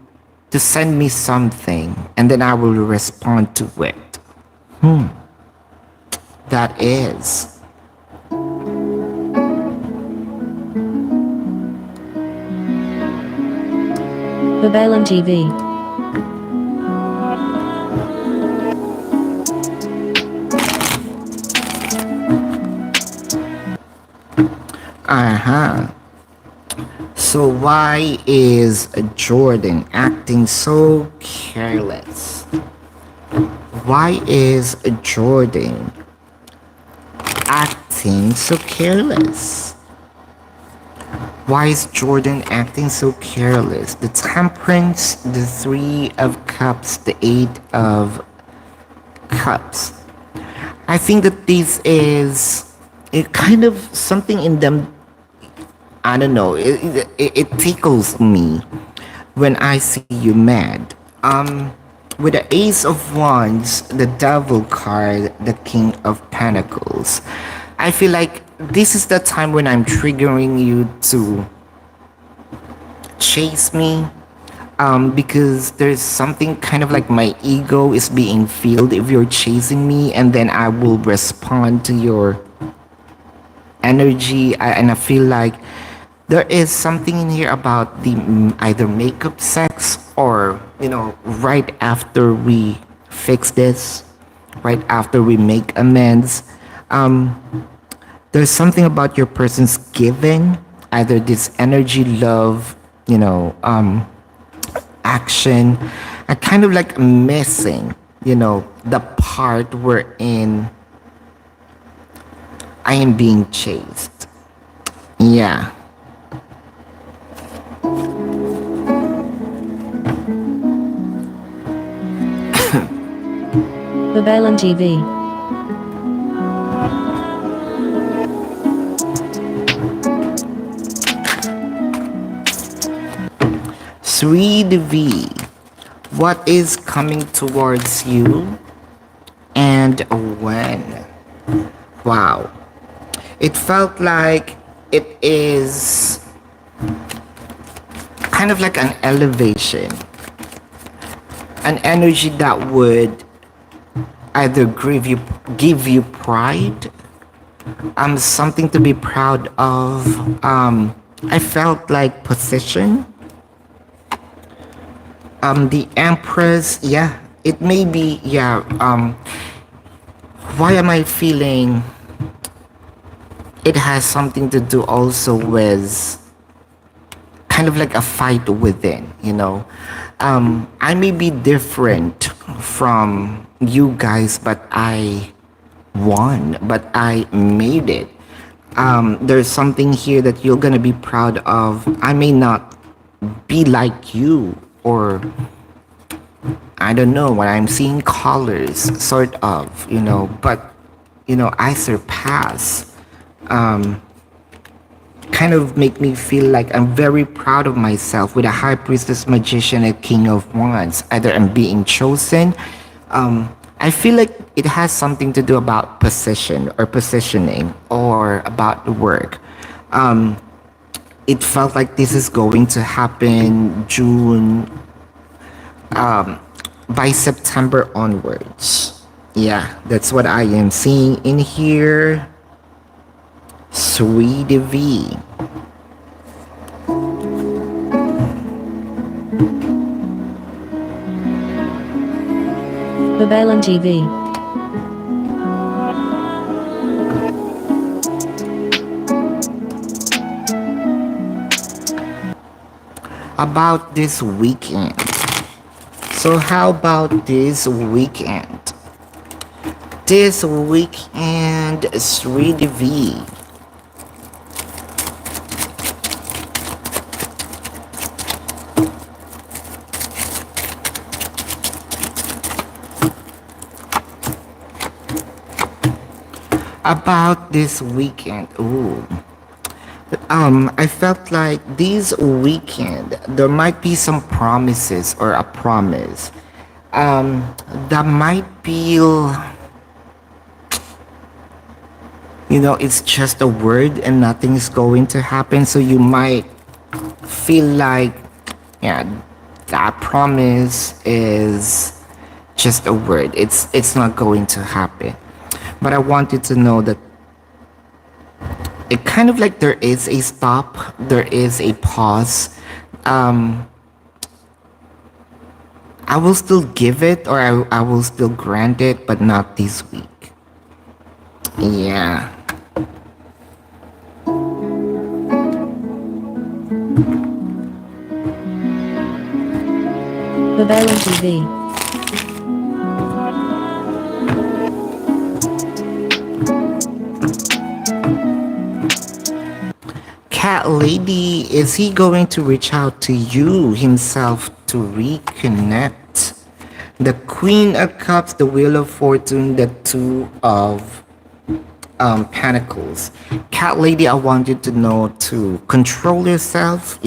to send me something and then I will respond to it. That is. Babaylantv. Uh-huh. So why is Jordan acting so careless? Why is Jordan acting so careless? Why is Jordan acting so careless? The Temperance, the Three of Cups, the Eight of Cups. I think that this is it kind of something in them. I don't know. It tickles me when I see you mad. With the Ace of Wands, the Devil card, the King of Pentacles, I feel like this is the time when I'm triggering you to chase me. Because there's something kind of like my ego is being filled if you're chasing me, and then I will respond to your energy. And I feel like there is something in here about the either makeup sex or right after we fix this, right after we make amends. There's something about your person's giving, either this energy, love, action. I kind of like missing, the part wherein I am being chased. Yeah. Babaylantv. Sweet V, what is coming towards you and when? Wow. It felt like it is kind of like an elevation, an energy that would either give you pride, something to be proud of. I felt like position. The Empress, yeah, it may be, yeah. Why am I feeling it has something to do also with kind of like a fight within, I may be different from you guys, but I won, but I made it. There's something here that you're gonna be proud of. I may not be like you, or I don't know, when I'm seeing colors, sort of, but I surpass. Kind of make me feel like I'm very proud of myself with a High Priestess, Magician, and King of Wands. Either I'm being chosen. I feel like it has something to do about position or positioning or about the work. It felt like this is going to happen June, by September onwards. Yeah, that's what I am seeing in here. Sweet V. Babaylantv. about this weekend. So how about this weekend? This weekend is really V. About this weekend. Ooh. I felt like this weekend there might be some promises or a promise. That might feel, it's just a word and nothing is going to happen. So you might feel like, yeah, that promise is just a word. It's not going to happen. But I want you to know that it kind of like there is a stop, there is a pause. Um, I will still give it or I will still grant it, but not this week. Yeah. Babaylan TV. Cat Lady, is he going to reach out to you himself to reconnect? The Queen of Cups, the Wheel of Fortune, the Two of Pentacles. Cat Lady, I want you to know to control yourself,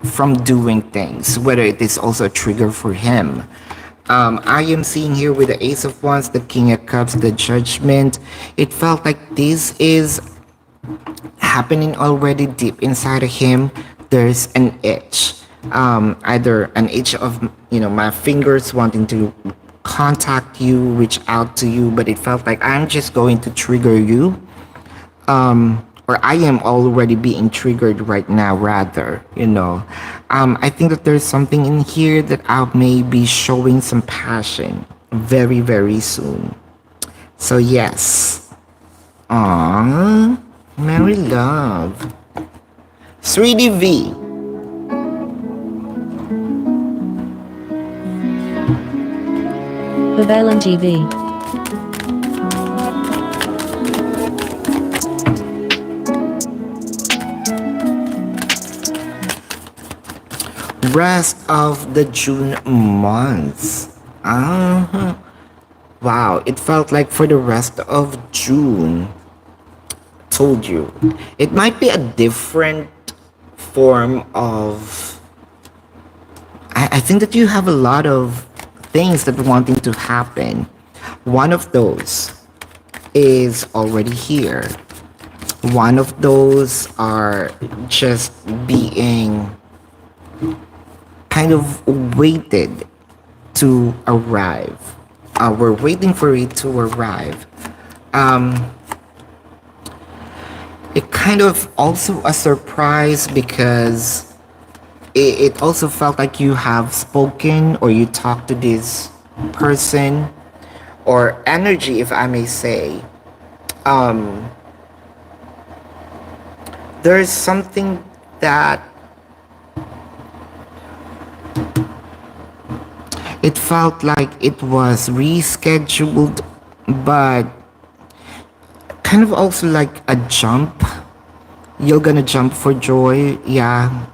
from doing things, whether it is also a trigger for him. I am seeing here with the Ace of Wands, the King of Cups, the Judgment. It felt like this is happening already deep inside of him. There's an itch, either an itch of my fingers wanting to contact you, reach out to you, but it felt like I'm just going to trigger you, or I am already being triggered right now, rather. I think that there's something in here that I may be showing some passion very, very soon. So yes. Aww. Mary Love. 3DV. Babaylantv. Rest of the June months. Wow, it felt like for the rest of June. Told you. It might be a different form of. I think that you have a lot of things that are wanting to happen. One of those is already here. One of those are just being kind of waited to arrive. We're waiting for it to arrive. It kind of also a surprise because it also felt like you have spoken or you talked to this person or energy, if I may say. There's something that it felt like it was rescheduled, but kind of also like a jump. You're gonna jump for joy, yeah.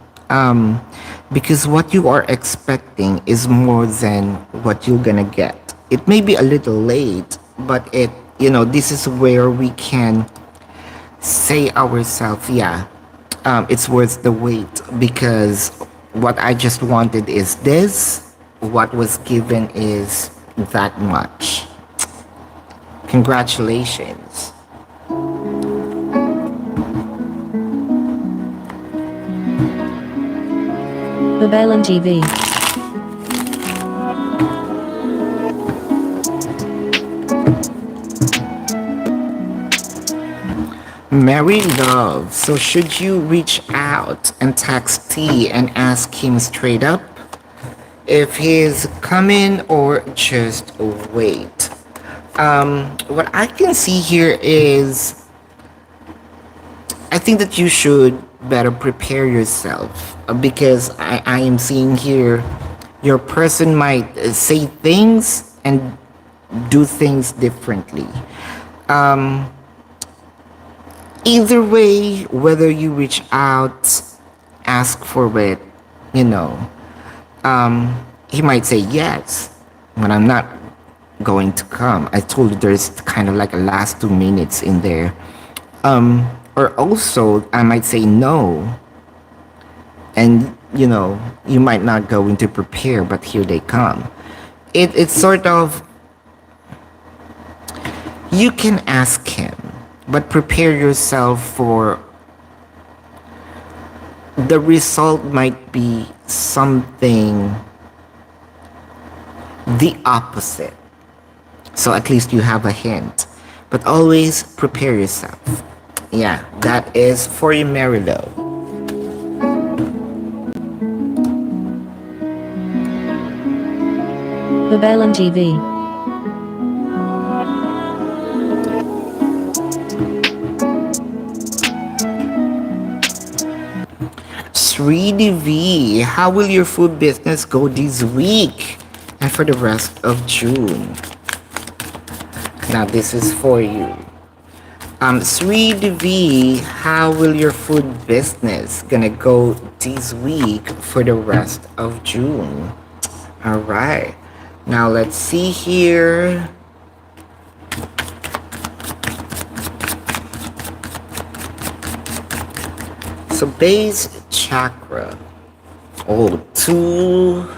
Because what you are expecting is more than what you're gonna get. It may be a little late, but this is where we can say ourselves, yeah, it's worth the wait, because what I just wanted is this, what was given is that much. Congratulations. Babaylantv. Mary Love. So should you reach out and text T and ask him straight up if he's coming or just wait? What I can see here is I think that you should better prepare yourself because I am seeing here your person might say things and do things differently. Um, Either way, whether you reach out, ask for it, you know, he might say yes, but I'm not going to come. I told you there's kind of like a last 2 minutes in there. Or also, I might say no, and you might not go into prepare, but here they come. It's sort of, you can ask him, but prepare yourself for the result might be something the opposite. So at least you have a hint. But always prepare yourself. Yeah, that is for you, Marilo. Babaylan TV. Sweetie V, how will your food business go this week and for the rest of June? Now this is for you. Sweetie V, how will your food business gonna go this week for the rest of June? All right. Now let's see here. So base chakra. Oh, 2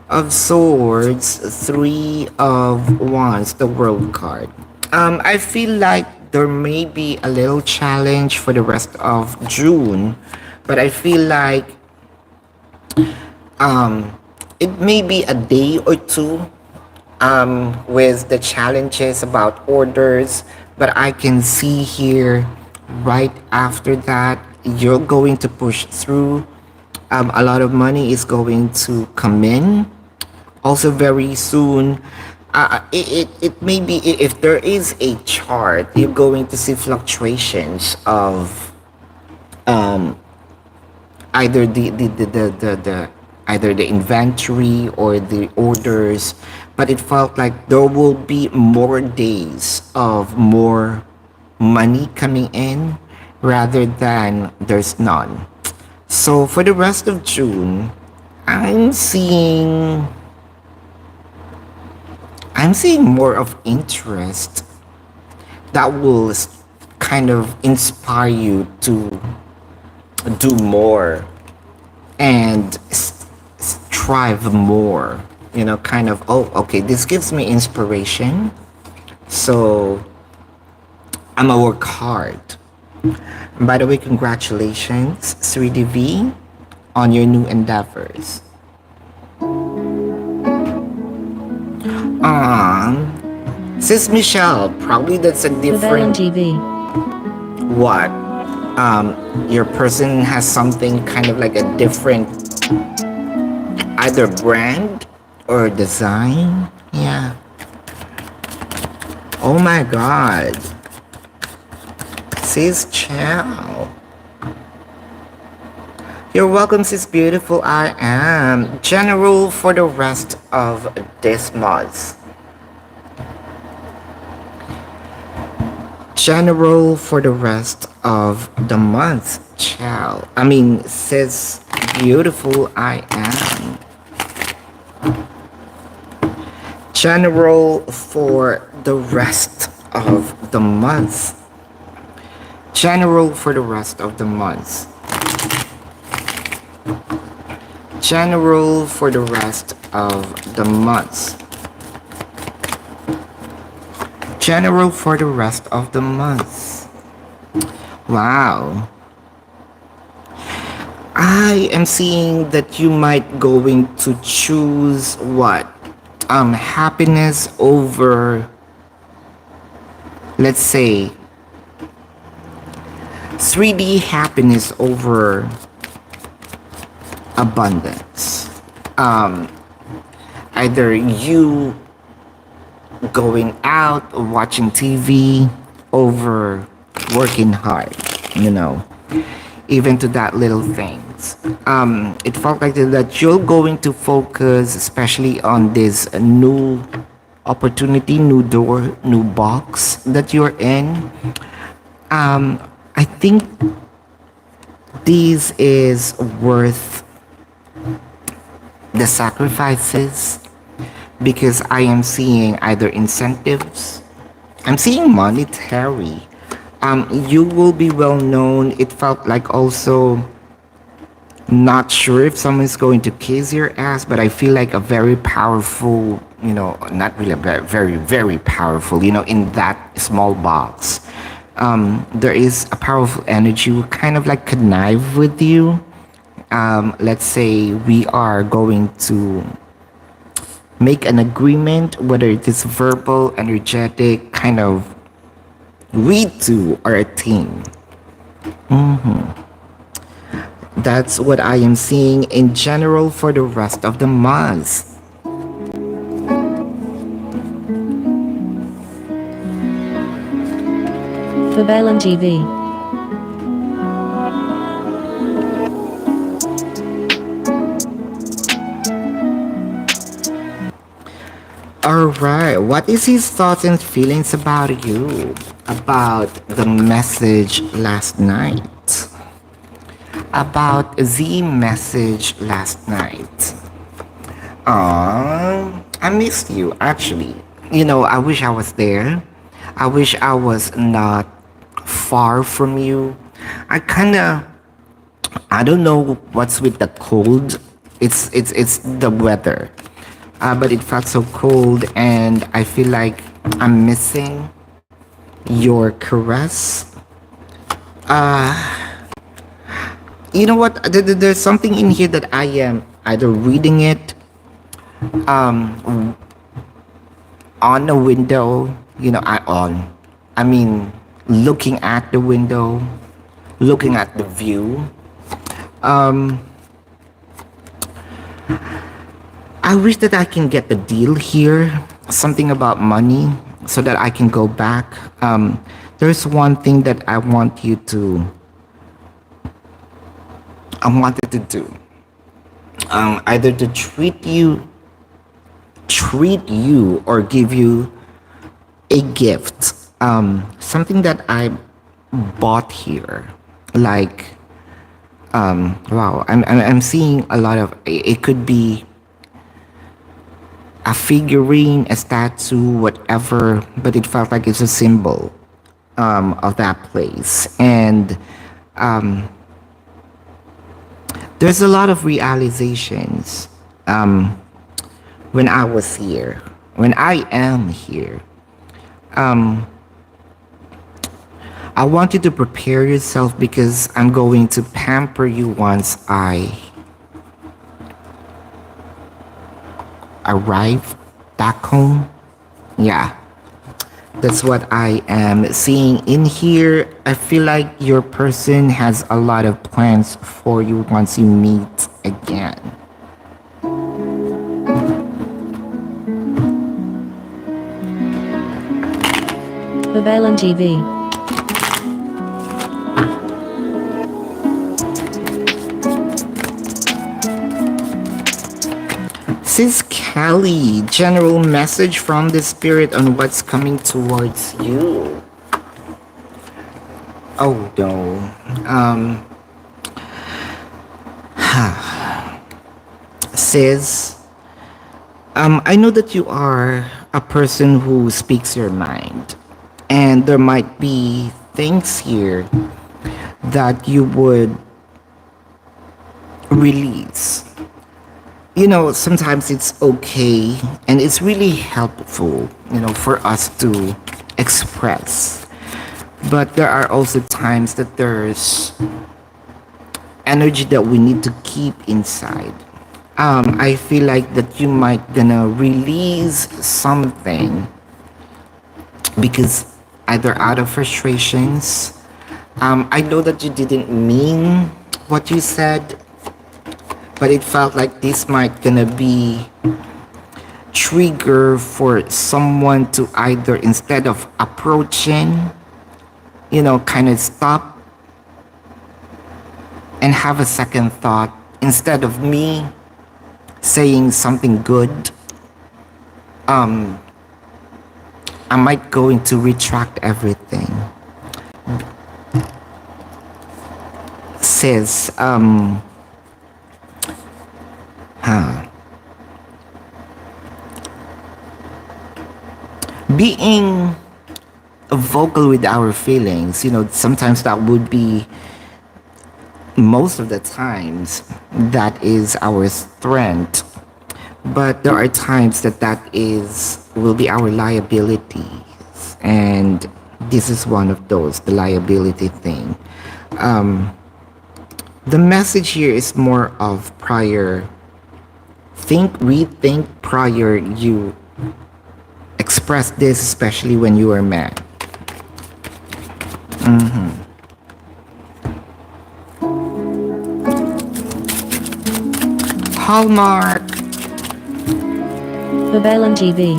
of Swords, 3 of Wands, the World card. I feel like there may be a little challenge for the rest of June, but I feel like it may be a day or two with the challenges about orders, but I can see here right after that you're going to push through. A lot of money is going to come in also very soon. It may be, if there is a chart, you're going to see fluctuations of either the either the inventory or the orders, but it felt like there will be more days of more money coming in rather than there's none. So for the rest of June, I'm seeing more of interest that will kind of inspire you to do more and strive more. Kind of, oh, okay, this gives me inspiration, so I'm gonna work hard. And by the way, congratulations, 3DV, on your new endeavors. Sis Michelle, probably that's a Babaylan different. TV. What? Your person has something kind of like a different, either brand or design. Yeah. Oh my God. Sis Chow. You're welcome, sis beautiful. I am. General for the rest of this month. General for the rest of the month. Chow. I mean, sis beautiful. I am. General for the rest of the month. General for the rest of the month. General for the rest of the month. General for the rest of the month. Wow. I am seeing that you might going to choose what? Happiness over, let's say, 3D happiness over abundance. Either you going out or watching TV over working hard. even to that little things. It felt like that you're going to focus especially on this new opportunity, new door, new box that you're in. I think this is worth the sacrifices because I am seeing either incentives, I'm seeing monetary. You will be well known. It felt like also not sure if someone's going to kiss your ass, but I feel like a very powerful, not really very, very, very powerful, in that small box. There is a powerful energy who kind of like connive with you. Let's say we are going to make an agreement, whether it is verbal, energetic, kind of we two are a team. That's what I am seeing in general for the rest of the month. Babaylan TV. Alright, what is his thoughts and feelings about you? About the message last night? About the message last night? I missed you actually. I wish I was there. I wish I was not far from you. I don't know what's with the cold. It's the weather. But it felt so cold and I feel like I'm missing your caress. You know what? There's something in here that I am either reading it on a window, I mean, looking at the window, looking at the view. I wish that I can get the deal here, something about money, so that I can go back. There's one thing that I wanted to do. Either to treat you or give you a gift. Something that I bought here. Like, wow, I'm seeing a lot of, it could be a figurine, a statue, whatever, but it felt like it's a symbol of that place. And there's a lot of realizations when I was here, when I am here. I want you to prepare yourself because I'm going to pamper you once I arrive back home. Yeah, that's what I am seeing in here. I feel like your person has a lot of plans for you once you meet again. Babaylan TV. Sis Kelly, general message from the spirit on what's coming towards you. Oh no. Sis, I know that you are a person who speaks your mind, and there might be things here that you would release. Sometimes it's okay and it's really helpful, for us to express. But there are also times that there's energy that we need to keep inside. I feel like that you might gonna release something because either out of frustrations. I know that you didn't mean what you said, but it felt like this might gonna be trigger for someone to either instead of approaching, kind of stop and have a second thought. Instead of me saying something good, I might going to retract everything. Says, being vocal with our feelings, sometimes that would be, most of the times, that is our strength. But there are times that will be our liabilities, and this is one of those, the liability thing. The message here is more of prior, rethink prior you express this, especially when you are mad. Hallmark. Babaylan TV.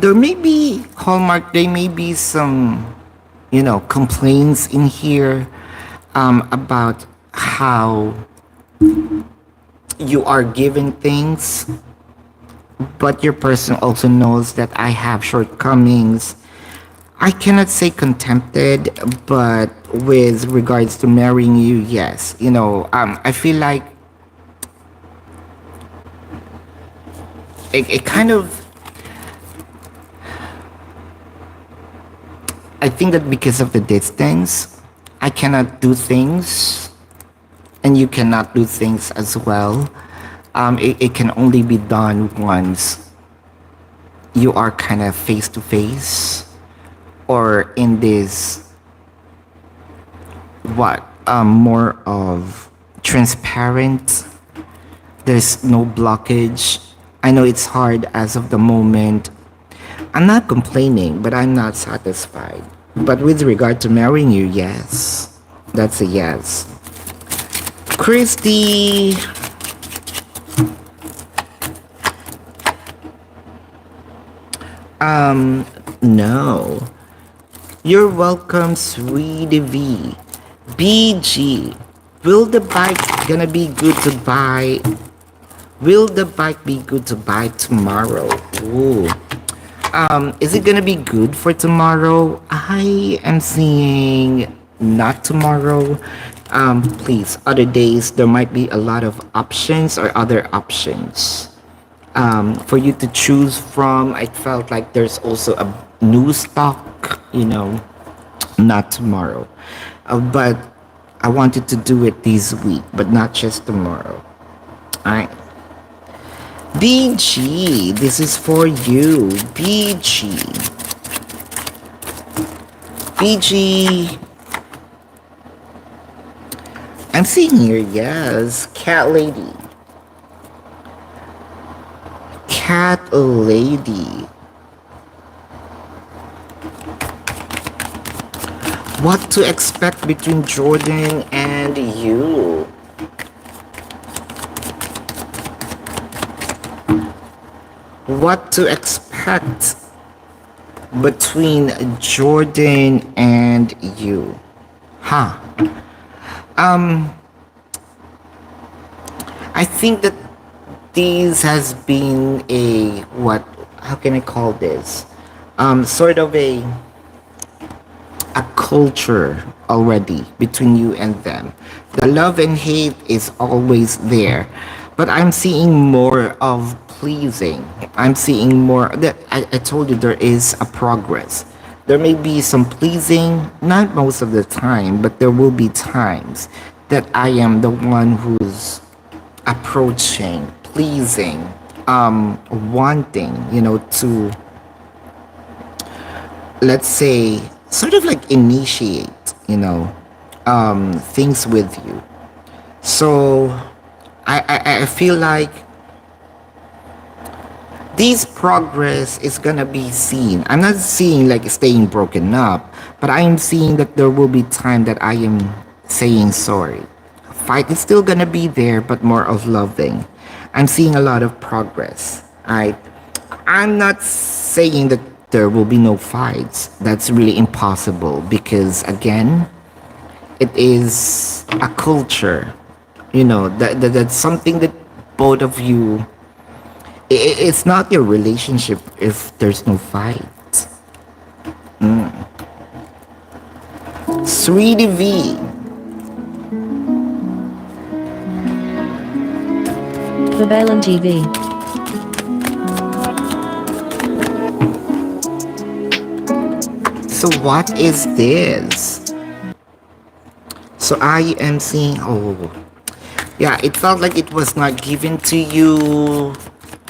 There may be Hallmark. There may be some, complaints in here, about how you are given things, but your person also knows that I have shortcomings. I cannot say contempted, but with regards to marrying you, yes. I feel like it kind of, I think that because of the distance, I cannot do things, and you cannot do things as well. It can only be done once you are kind of face to face, or in this, more of transparent. There's no blockage. I know it's hard as of the moment. I'm not complaining, but I'm not satisfied. But with regard to marrying you, yes. That's a yes. Christy. No. You're welcome, sweetie V. BG. Will the bike gonna be good to buy? Will the bike be good to buy tomorrow? Ooh. Is it gonna be good for tomorrow? I am seeing not tomorrow. Please, other days there might be a lot of options or other options for you to choose from. I felt like there's also a new stock, not tomorrow. But I wanted to do it this week, but not just tomorrow. Alright. BG, this is for you. BG. BG. I'm seeing here, yes. Cat lady. Cat lady. What to expect between Jordan and you? What to expect between Jordan and you? Huh. I think that this has been a, how can I call this? Sort of a culture already between you and them. The love and hate is always there, but I'm seeing more of pleasing. I'm seeing more that I told you there is a progress. There may be some pleasing, not most of the time, but there will be times that I am the one who's approaching, pleasing, wanting, to, let's say, sort of like initiate, things with you. So I feel like this progress is gonna be seen. I'm not seeing like staying broken up, but I am seeing that there will be time that I am saying sorry. Fight is still gonna be there, but more of loving. I'm seeing a lot of progress. I'm not saying that there will be no fights. That's really impossible because, again, it is a culture. That's something that both of you. It's not your relationship if there's no fight. Sweetie V. Babaylantv. So what is this? So I am seeing. Oh, yeah. It felt like it was not given to you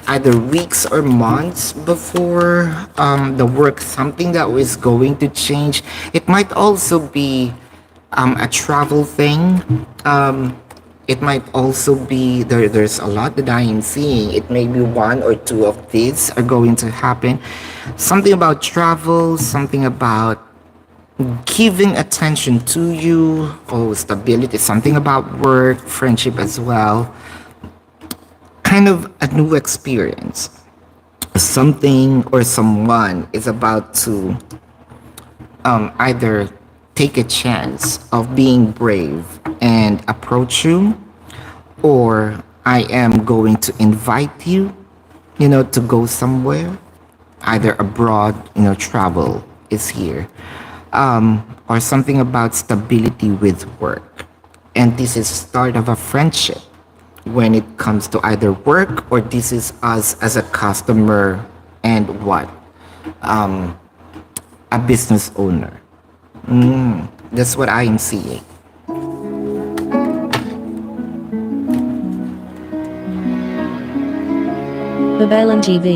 either weeks or months before the work, something that was going to change. It might also be a travel thing. It might also be there's a lot that I am seeing. It may be one or two of these are going to happen. Something about travel, something about giving attention to you, or stability, something about work, friendship as well. Kind of a new experience. Something or someone is about to either take a chance of being brave and approach you, or I am going to invite you, to go somewhere, either abroad, travel is here, or something about stability with work. And this is start of a friendship when it comes to either work, or this is us as a customer and what? A business owner. That's what I am seeing. Babaylantv.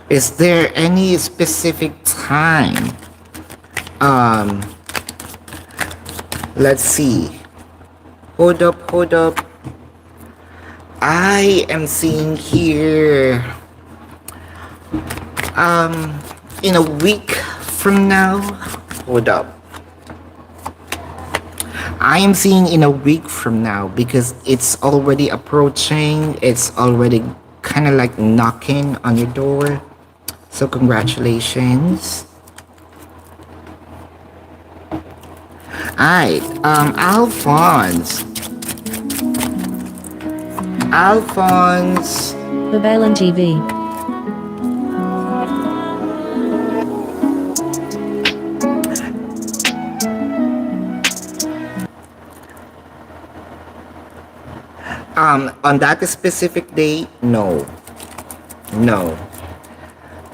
Is there any specific time? Let's see. Hold up. I am seeing here in a week from now. Hold up. I am seeing in a week from now because it's already approaching. It's already kind of like knocking on your door. So congratulations. Alright, Alphonse. Babaylantv. On that specific day, no.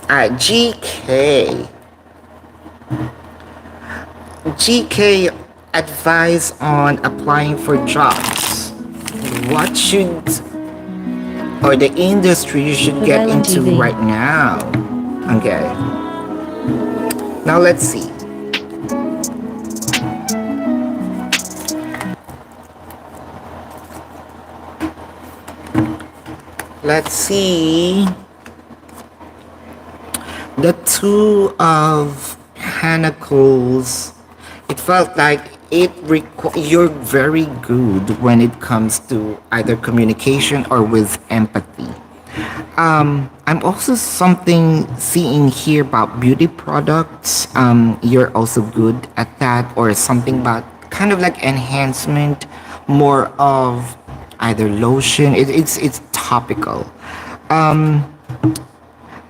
GK. GK advice on applying for jobs. What should or the industry you should get into Babaylan TV. right now? Okay. Now let's see. Let's see. The two of Pentacles. It felt like you're very good when it comes to either communication or with empathy. I'm also something seeing here about beauty products. You're also good at that, or something about kind of like enhancement, more of either lotion. It's topical.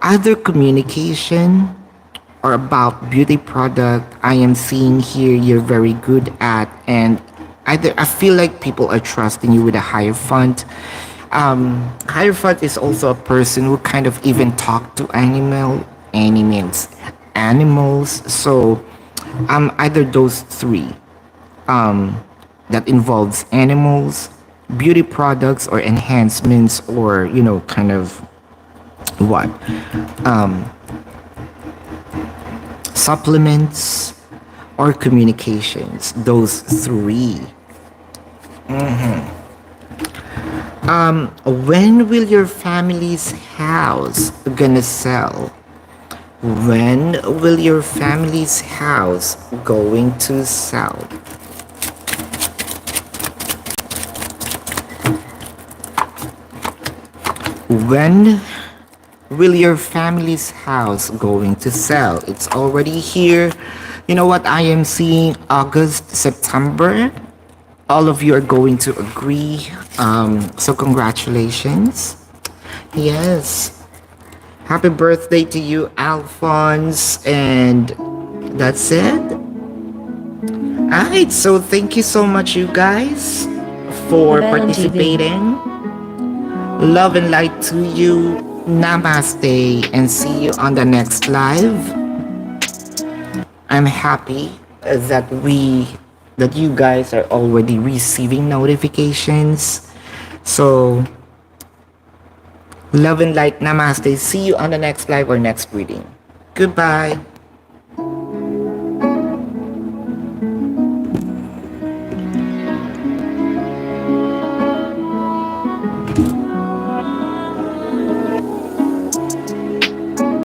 Other communication or about beauty product, I am seeing here you're very good at, and either I feel like people are trusting you with a higher fund. Higher fund is also a person who kind of even talk to animals. So either those three, that involves animals, beauty products, or enhancements, or kind of what supplements or communications, those three. When will your family's house gonna sell? When will your family's house going to sell? When will your family's house going to sell? It's already here. You know what? I am seeing August, September. All of you are going to agree. So congratulations. Yes. Happy birthday to you, Alphonse. And that's it. Alright, so thank you so much, you guys, for Babaylan TV. participating. Love and light to you. Namaste, and see you on the next live. I'm happy that you guys are already receiving notifications. So love and light. Namaste. See you on the next live or next reading. Goodbye.